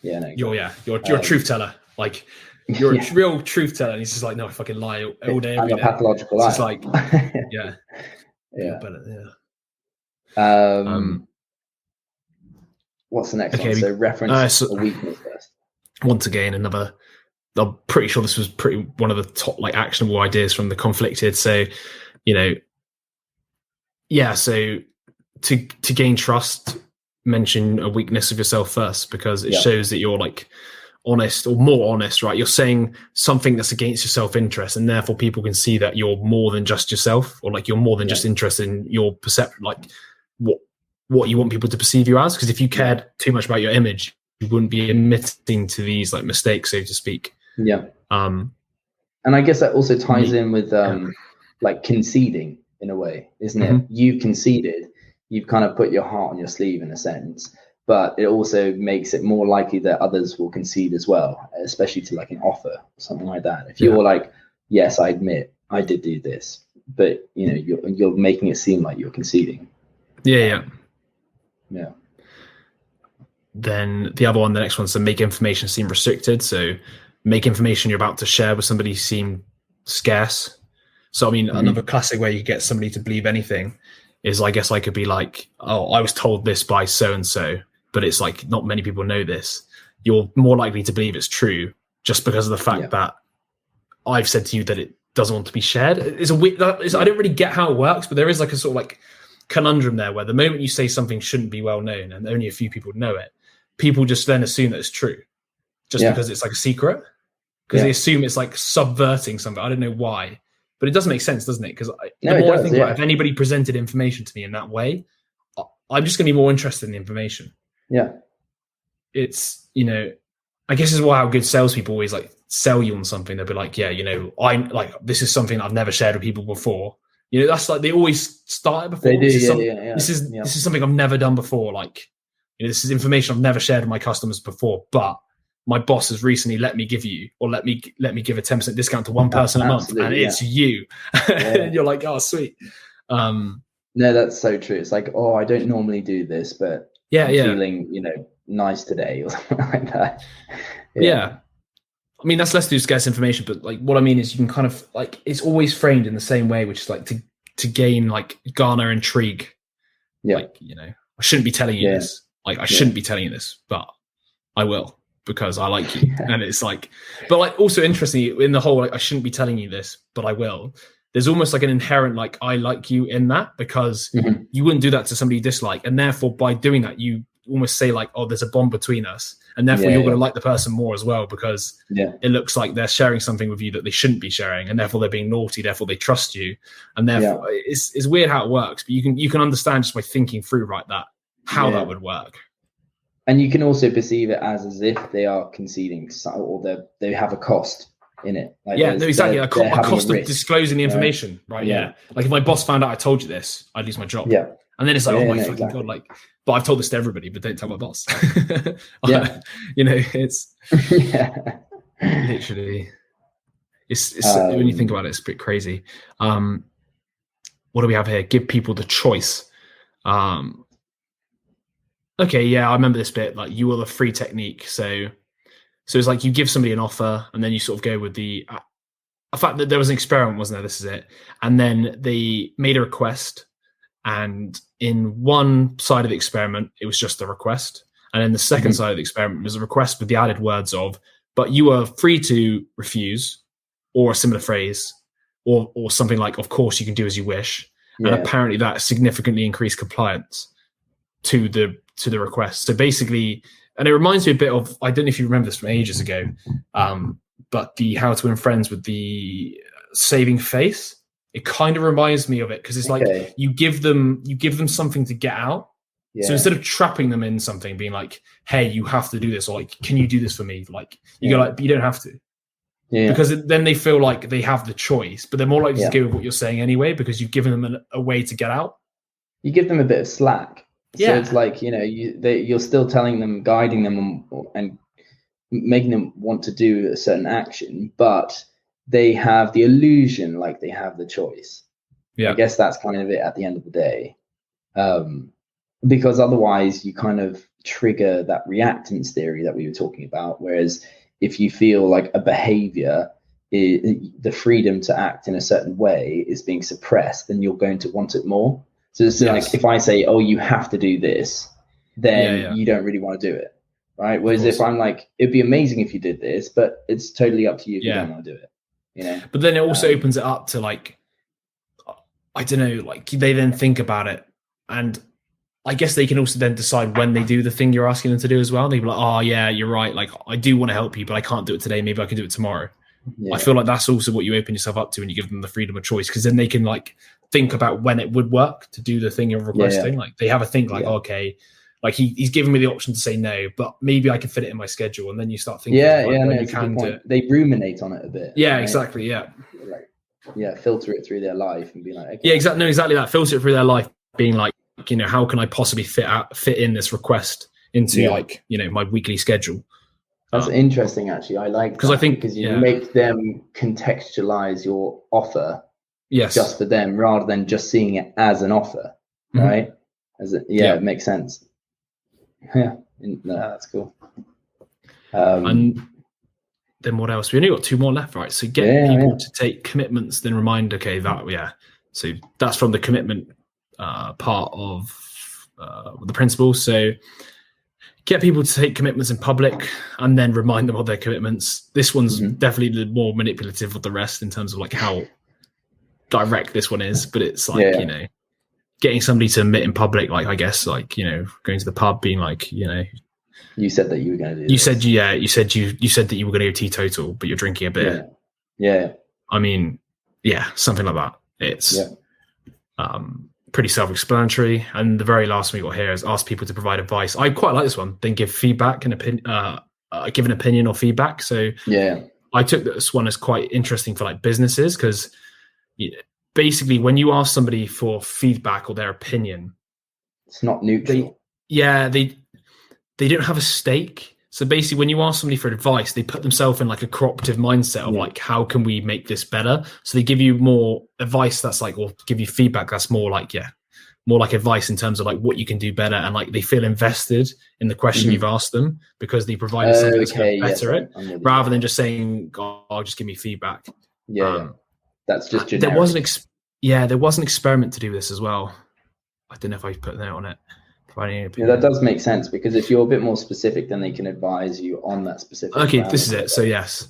you're a truth teller, like you're a real truth teller, and he's just like, no, I fucking lie all day, every day. Pathological lie. It's like what's the next one? So reference a weakness first. Once again, I'm pretty sure this was one of the top like actionable ideas from the Conflicted. So, you know, so to gain trust, mention a weakness of yourself first, because it shows that you're like honest, or more honest, right? You're saying something that's against your self-interest, and therefore people can see that you're more than just yourself, or like you're more than just interested in your perception, like what you want people to perceive you as. Because if you cared too much about your image, you wouldn't be admitting to these like mistakes, so to speak. And I guess that also ties in with like conceding in a way, isn't it? You've conceded, you've kind of put your heart on your sleeve in a sense, but it also makes it more likely that others will concede as well, especially to like an offer or something like that. If you're like, yes, I admit I did do this, but you know, you're making it seem like you're conceding. Yeah. Then the other one, the next one, so make information seem restricted. So make information you're about to share with somebody seem scarce. So I mean, another classic way you get somebody to believe anything is, I guess I could be like, oh, I was told this by so and so, but it's like not many people know this. You're more likely to believe it's true just because of the fact that I've said to you that it doesn't want to be shared. It's I don't really get how it works, but there is like a sort of like conundrum there where the moment you say something shouldn't be well known and only a few people know it, people just then assume that it's true just because it's like a secret, because they assume it's like subverting something. I don't know why, but it does make sense, doesn't it? Because the more I think about it, if anybody presented information to me in that way, I'm just going to be more interested in the information. It's, you know, I guess is why how good salespeople always like sell you on something. They'll be like, yeah, you know, I like, this is something I've never shared with people before, You know, that's like they always start it before. They do, this is something I've never done before. Like, you know, this is information I've never shared with my customers before, but my boss has recently let me give you, or let me give a 10% discount to one person a month, and it's you. And you're like, oh, sweet. No, that's so true. It's like, oh, I don't normally do this, but I'm feeling, you know, nice today or something like that. Yeah. I mean, that's less to do scarce information, but like what I mean is you can kind of like, it's always framed in the same way, which is like to gain, like garner intrigue. Yeah. Like, you know, I shouldn't be telling you this. Like I shouldn't be telling you this, but I will because I like you. And it's like, but like also interestingly in the whole, like I shouldn't be telling you this, but I will. There's almost like an inherent, like I like you in that, because you wouldn't do that to somebody you dislike. And therefore by doing that, you almost say like, oh, there's a bond between us. And therefore you're going to like the person more as well, because it looks like they're sharing something with you that they shouldn't be sharing. And therefore they're being naughty. Therefore they trust you. And therefore it's weird how it works, but you can understand just by thinking through how that would work. And you can also perceive it as if they are conceding, or they have a cost in it. Like exactly. A cost of disclosing the information, right? Yeah. Like if my boss found out I told you this, I'd lose my job. Yeah. And then it's like, God, like, but I've told this to everybody, but don't tell my boss. You know, it's literally, it's when you think about it, it's a bit crazy. What do we have here? Give people the choice. Okay, yeah, I remember this bit. Like, you are the free technique. So it's like you give somebody an offer, and then you sort of go with the fact that there was an experiment, wasn't there? This is it. And then they made a request, and in one side of the experiment, it was just a request, and then the second side of the experiment was a request with the added words of, "But you are free to refuse," or a similar phrase, or something like, "Of course, you can do as you wish." And apparently, that significantly increased compliance to the request. So basically, and it reminds me a bit of, I don't know if you remember this from ages ago, but the How to Win Friends with the saving face. It kind of reminds me of it, because it's like you give them something to get out. So instead of trapping them in something, being like, "Hey, you have to do this," or like, "Can you do this for me?" Like you go like, "But you don't have to," because then they feel like they have the choice, but they're more likely to go with what you're saying anyway, because you've given them a way to get out. You give them a bit of slack. So it's like, you know, you're still telling them, guiding them, and making them want to do a certain action, but they have the illusion like they have the choice. I guess that's kind of it at the end of the day. Because otherwise you kind of trigger that reactance theory that we were talking about. Whereas if you feel like a behavior, the freedom to act in a certain way is being suppressed, then you're going to want it more. So it's like, if I say, "Oh, you have to do this," then you don't really want to do it, right? Whereas if I'm like, "It'd be amazing if you did this, but it's totally up to you if you don't want to do it," you know. But then it also opens it up to, like, I don't know, like they then think about it, and I guess they can also then decide when they do the thing you're asking them to do as well. They'd be like, "Oh yeah, you're right. Like I do want to help you, but I can't do it today. Maybe I can do it tomorrow." I feel like that's also what you open yourself up to when you give them the freedom of choice, because then they can like think about when it would work to do the thing you're requesting. Like they have a think like, okay, like he's giving me the option to say no, but maybe I can fit it in my schedule. And then you start thinking, when you can do it. They ruminate on it a bit. Yeah, right? Exactly. Yeah. Like, filter it through their life and be like, okay. Yeah, exactly. No, exactly that. Filter it through their life, being like, you know, how can I possibly fit in this request into like, you know, my weekly schedule? That's interesting, actually. I like because I think because you make them contextualize your offer just for them, rather than just seeing it as an offer, right? It makes sense. No, that's cool. And then what else? We only got 2 more left, right? So get people to take commitments, then remind, okay, so that's from the commitment part of the principle. So get people to take commitments in public and then remind them of their commitments. This one's definitely the more manipulative of the rest in terms of like how direct this one is, but it's like, you know, getting somebody to admit in public, like, I guess, like, you know, going to the pub, being like, you know, you said that you were going to do this. You said that you were going to go teetotal, but you're drinking a beer. Yeah. I mean, something like that. It's pretty self-explanatory. And the very last one we got here is ask people to provide advice. I quite like this one. Then give feedback and give an opinion or feedback. So I took this one as quite interesting for like businesses, because basically when you ask somebody for feedback or their opinion, it's not neutral. They don't have a stake. So basically, when you ask somebody for advice, they put themselves in like a cooperative mindset of like, how can we make this better? So they give you more advice that's like, or give you feedback that's more like, more like advice in terms of like what you can do better. And like they feel invested in the question you've asked them because they provided something that's going to better it, rather than just saying, "Oh, just give me feedback." That's just generic. There was an experiment to do this as well. I don't know if I put a note on it. That does make sense, because if you're a bit more specific, then they can advise you on that specific. Okay, this is it. So yes,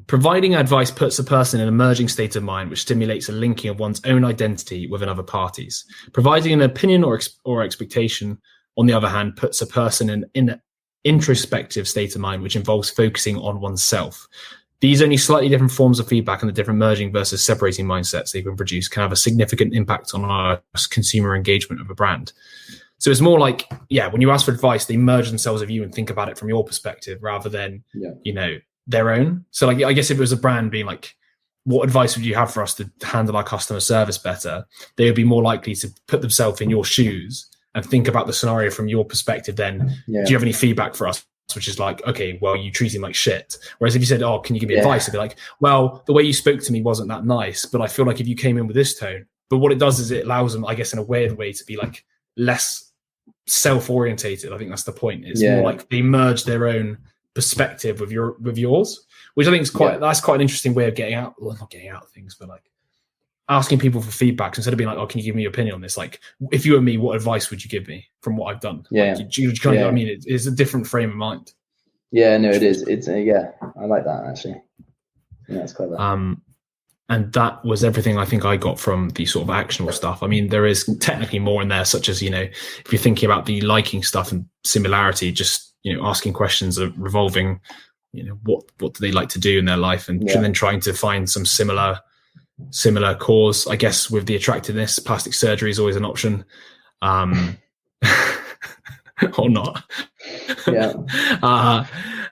providing advice puts a person in an emerging state of mind which stimulates a linking of one's own identity with another party's. Providing an opinion or expectation, on the other hand, puts a person in an introspective state of mind which involves focusing on oneself. These only slightly different forms of feedback and the different merging versus separating mindsets they can produce can have a significant impact on our consumer engagement of a brand. So it's more like, when you ask for advice, they merge themselves with you and think about it from your perspective rather than, their own. So like, I guess if it was a brand being like, what advice would you have for us to handle our customer service better? They would be more likely to put themselves in your shoes and think about the scenario from your perspective then. Do you have any feedback for us? Which is like, okay, well, you treat him like shit. Whereas if you said, oh, can you give me advice? They'd be like, well, the way you spoke to me wasn't that nice, but I feel like if you came in with this tone. But what it does is it allows them, I guess, in a weird way to be like less self-orientated. I think that's the point. It's more like they merge their own perspective with yours, which I think is that's quite an interesting way of not getting out of things, but like asking people for feedback instead of being like, oh, can you give me your opinion on this? Like, if you were me, what advice would you give me from what I've done? Like, do you kind of know what I mean? It's a different frame of mind. Yeah, no, it is. It's I like that actually. Yeah, it's clever. And that was everything I think I got from the sort of actionable stuff. I mean, there is technically more in there, such as, if you're thinking about the liking stuff and similarity, just, asking questions of revolving, what do they like to do in their life, and then trying to find some similar cause. I guess with the attractiveness, plastic surgery is always an option, or not.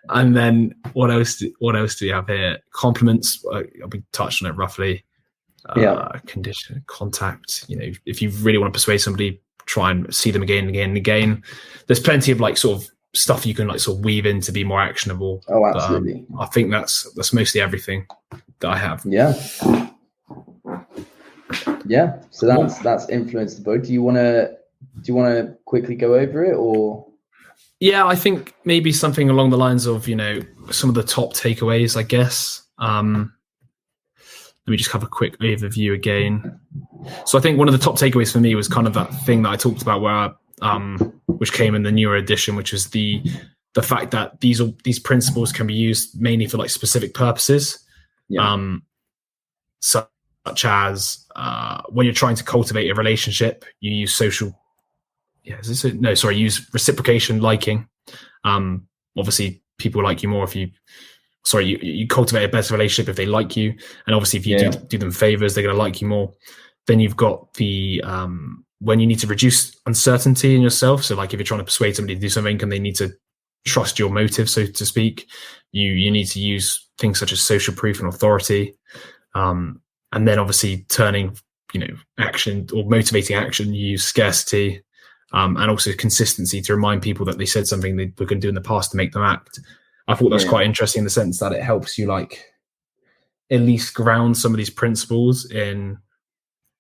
And then what else do we have here? Compliments. We touched on it roughly. Condition, contact. If you really want to persuade somebody, try and see them again and again and again. There's plenty of like sort of stuff you can like sort of weave in to be more actionable. Oh, absolutely. I think that's mostly everything that I have. So that's influenced the book. Do you want to quickly go over it, or? Yeah, I think maybe something along the lines of, some of the top takeaways, I guess. Let me just have a quick overview again. So I think one of the top takeaways for me was kind of that thing that I talked about where, which came in the newer edition, which was the fact that these principles can be used mainly for like specific purposes. Such as when you're trying to cultivate a relationship, you use use reciprocation, liking. Obviously people like you more if you cultivate a better relationship if they like you, and obviously if you do them favors, they're going to like you more. Then you've got the when you need to reduce uncertainty in yourself, so like if you're trying to persuade somebody to do something and they need to trust your motive, so to speak, you need to use things such as social proof and authority, and then obviously turning action or motivating action, you use scarcity, and also consistency to remind people that they said something they were going to do in the past to make them act. I thought that's quite interesting in the sense that it helps you like at least ground some of these principles in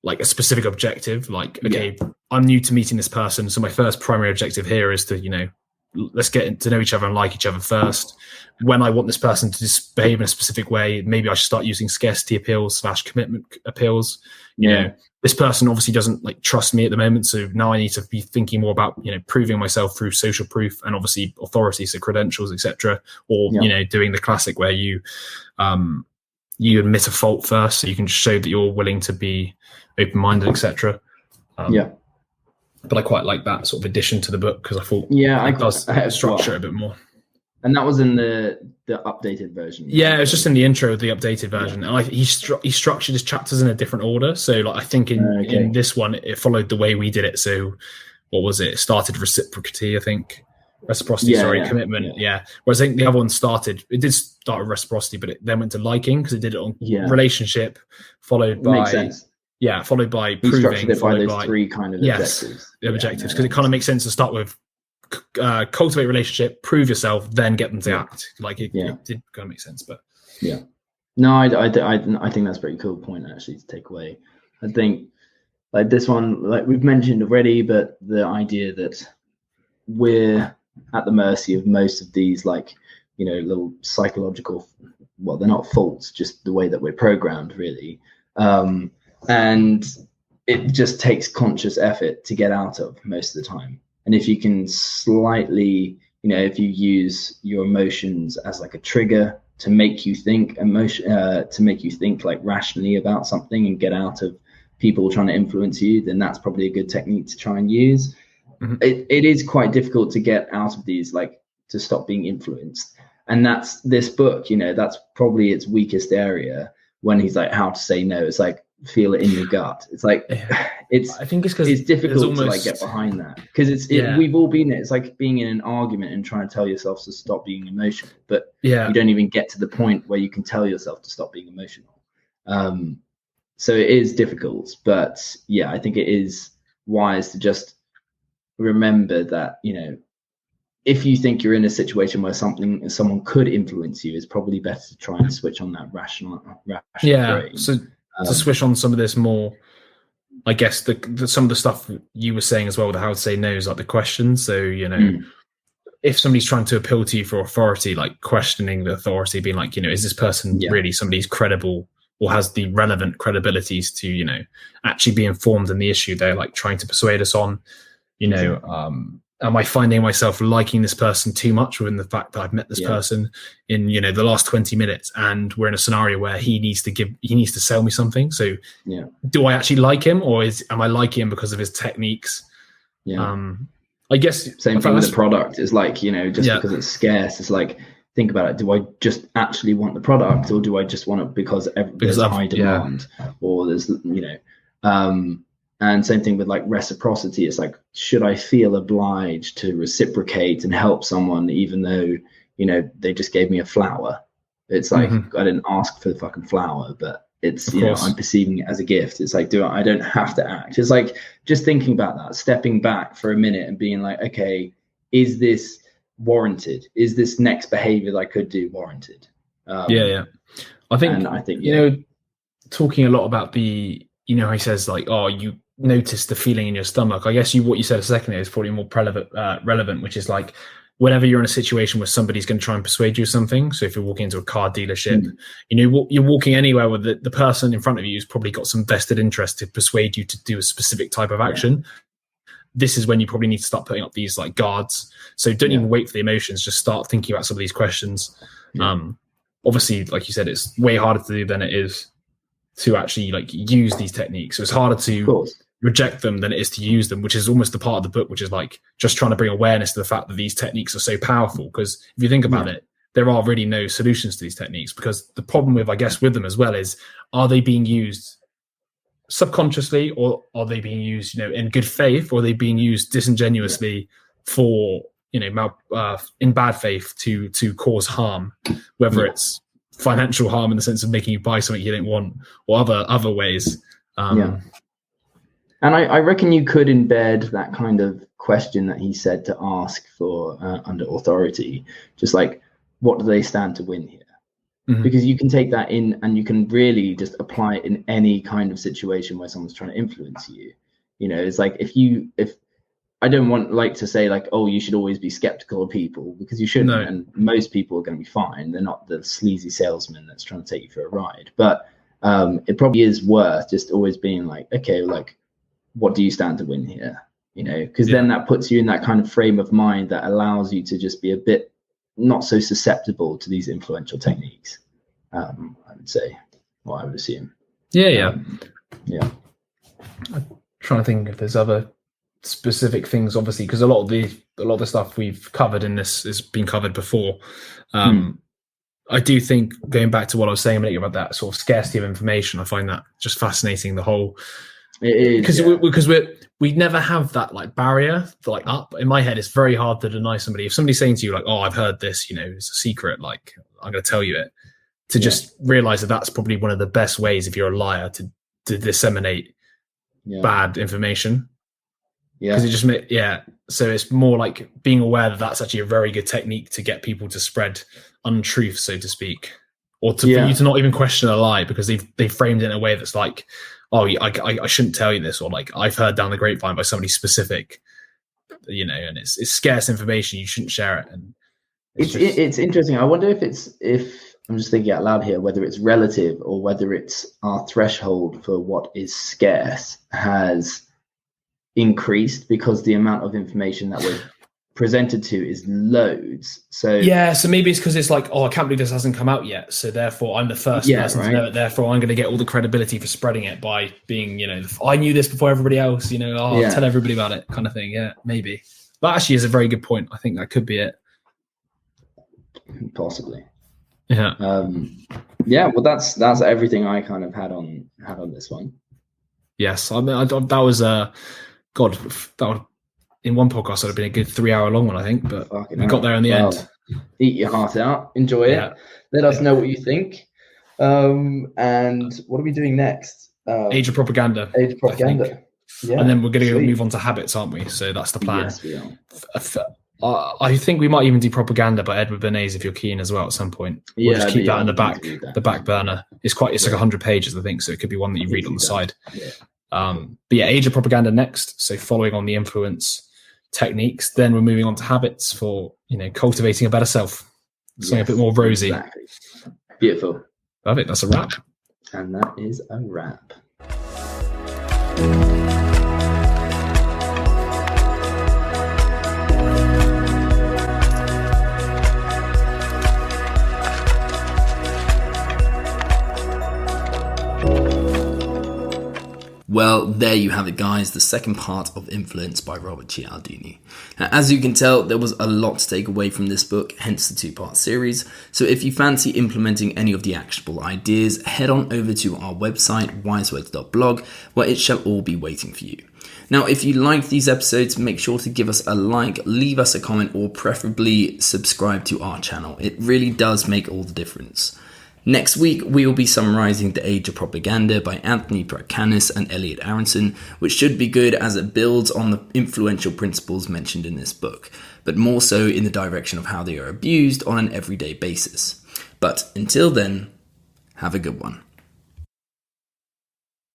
like a specific objective. Like, okay, I'm new to meeting this person, so my first primary objective here is to, let's get to know each other and like each other first. When I want this person to just behave in a specific way, maybe I should start using scarcity appeals / commitment appeals. This person obviously doesn't like trust me at the moment, so now I need to be thinking more about proving myself through social proof and obviously authority, so credentials, etc. Or doing the classic where you admit a fault first, so you can show that you're willing to be open-minded, etc. But I quite like that sort of addition to the book because I thought it does structure it a bit more. And that was in the updated version. Yeah, it was just in the intro of the updated version. And he structured his chapters in a different order. So like I think in this one, it followed the way we did it. So what was it? It started reciprocity, I think. Reciprocity, commitment. Yeah. Whereas I think the other one it did start with reciprocity, but it then went to liking because it did it on relationship, followed by... Makes sense. followed by he proving, structured it by followed those by three kind of objectives. Objectives, because it kind of makes sense to start with cultivate relationship, prove yourself, then get them to act. Like it did kind of make sense, but no, I think that's a pretty cool point actually to take away. I think like this one, like we've mentioned already, but the idea that we're at the mercy of most of these, like, you know, little psychological, well, they're not faults, just the way that we're programmed, really. And it just takes conscious effort to get out of most of the time. And if you can slightly, you know, if you use your emotions as like a trigger to make you think like rationally about something and get out of people trying to influence you, then that's probably a good technique to try and use. It is quite difficult to get out of these, like to stop being influenced. And that's this book, you know, that's probably its weakest area when he's like, how to say no. It's like, feel it in your gut. It's like, I think it's because it's difficult to like get behind that, because we've all been there. It's like being in an argument and trying to tell yourself to stop being emotional, but you don't even get to the point where you can tell yourself to stop being emotional. So it is difficult, but I think it is wise to just remember that, you know, if you think you're in a situation where someone could influence you, it's probably better to try and switch on that rational brain. So to switch on some of this more, I guess some of the stuff you were saying as well, the how to say no is like the questions. So, you know, if somebody's trying to appeal to you for authority, like questioning the authority, being like, you know, is this person really somebody who's credible or has the relevant credibilities to, you know, actually be informed in the issue they're like trying to persuade us on? You know, am I finding myself liking this person too much within the fact that I've met this person in, you know, the last 20 minutes and we're in a scenario where he needs to sell me something. So do I actually like him, or am I liking him because of his techniques? I guess same thing with the product is like, you know, just because it's scarce, it's like, think about it. Do I just actually want the product, or do I just want it because there's high demand, or there's, you know, and same thing with like reciprocity. It's like, should I feel obliged to reciprocate and help someone even though, you know, they just gave me a flower? It's like, I didn't ask for the fucking flower, but it's, you know, I'm perceiving it as a gift. It's like, I don't have to act. It's like just thinking about that, stepping back for a minute and being like, okay, is this warranted? Is this next behavior that I could do warranted? I think you know, talking a lot about the, you know, he says like, oh, you notice the feeling in your stomach. I guess what you said a second ago is probably more relevant, which is like, whenever you're in a situation where somebody's going to try and persuade you of something. So if you're walking into a car dealership, you know, you're walking anywhere where the person in front of you has probably got some vested interest to persuade you to do a specific type of action. This is when you probably need to start putting up these like guards. So don't even wait for the emotions, just start thinking about some of these questions. Obviously, like you said, it's way harder to do than it is to actually like use these techniques. So it's harder to reject them than it is to use them, which is almost the part of the book, which is like just trying to bring awareness to the fact that these techniques are so powerful. Because if you think about it, there are really no solutions to these techniques, because the problem with them as well is, are they being used subconsciously, or are they being used, you know, in good faith, or are they being used disingenuously for, you know, in bad faith to cause harm, whether it's financial harm in the sense of making you buy something you don't want, or other ways. And I reckon you could embed that kind of question that he said to ask for under authority, just like, what do they stand to win here? Because you can take that in and you can really just apply it in any kind of situation where someone's trying to influence you. You know, it's like, if I don't want like to say like, oh, you should always be skeptical of people, because you shouldn't. And most people are going to be fine. They're not the sleazy salesman that's trying to take you for a ride. But it probably is worth just always being like, okay, like, what do you stand to win here? You know, because then that puts you in that kind of frame of mind that allows you to just be a bit not so susceptible to these influential techniques. I would say, or I would assume. I'm trying to think if there's other specific things, obviously, because a lot of the stuff we've covered in this has been covered before. I do think, going back to what I was saying a minute about that sort of scarcity of information, I find that just fascinating. The whole, it is, because we never have that like barrier to, like, up in my head. It's very hard to deny somebody. If somebody's saying to you like, oh, I've heard this, you know, it's a secret, like, I'm going to tell you it, to just realize that that's probably one of the best ways, if you're a liar, to to disseminate bad information. Because it just so it's more like being aware that that's actually a very good technique to get people to spread untruth, so to speak, or for you to not even question a lie because they've framed it in a way that's like, oh, I shouldn't tell you this, or like I've heard down the grapevine by somebody specific, and it's scarce information, you shouldn't share it. And it's interesting. I wonder if I'm just thinking out loud here, whether it's relative or whether it's our threshold for what is scarce has increased because the amount of information that we're presented to is loads. So maybe it's because it's like, oh, I can't believe this hasn't come out yet, so therefore I'm the first person to know it, therefore I'm going to get all the credibility for spreading it by being, I knew this before everybody else, I'll tell everybody about it, kind of thing. Maybe that actually is a very good point. I think that could be it, possibly. Well, that's everything I kind of had on this one. Yes, I mean, that was God, that would, in one podcast, would have been a good 3 hour long one, I think, but we got there in the end. Eat your heart out. Enjoy it. Let us know what you think. And what are we doing next? Age of Propaganda. Age of Propaganda. Yeah. And then we're going to move on to habits, aren't we? So that's the plan. Yes, we are. I think we might even do Propaganda by Edward Bernays if you're keen as well at some point. We'll just keep that in the back burner. It's like 100 pages, I think, so it could be one that you read on the side. But Age of Propaganda next. So following on the influence techniques, then we're moving on to habits for cultivating a better self. Something a bit more rosy. Exactly. Beautiful. Perfect. That's a wrap. And that is a wrap. Well, there you have it, guys, the second part of Influence by Robert Cialdini. Now, as you can tell, there was a lot to take away from this book, hence the two-part series. So if you fancy implementing any of the actionable ideas, head on over to our website, wisewords.blog, where it shall all be waiting for you. Now, if you liked these episodes, make sure to give us a like, leave us a comment, or preferably subscribe to our channel. It really does make all the difference. Next week, we will be summarising The Age of Propaganda by Anthony Pratkanis and Elliot Aronson, which should be good as it builds on the influential principles mentioned in this book, but more so in the direction of how they are abused on an everyday basis. But until then, have a good one.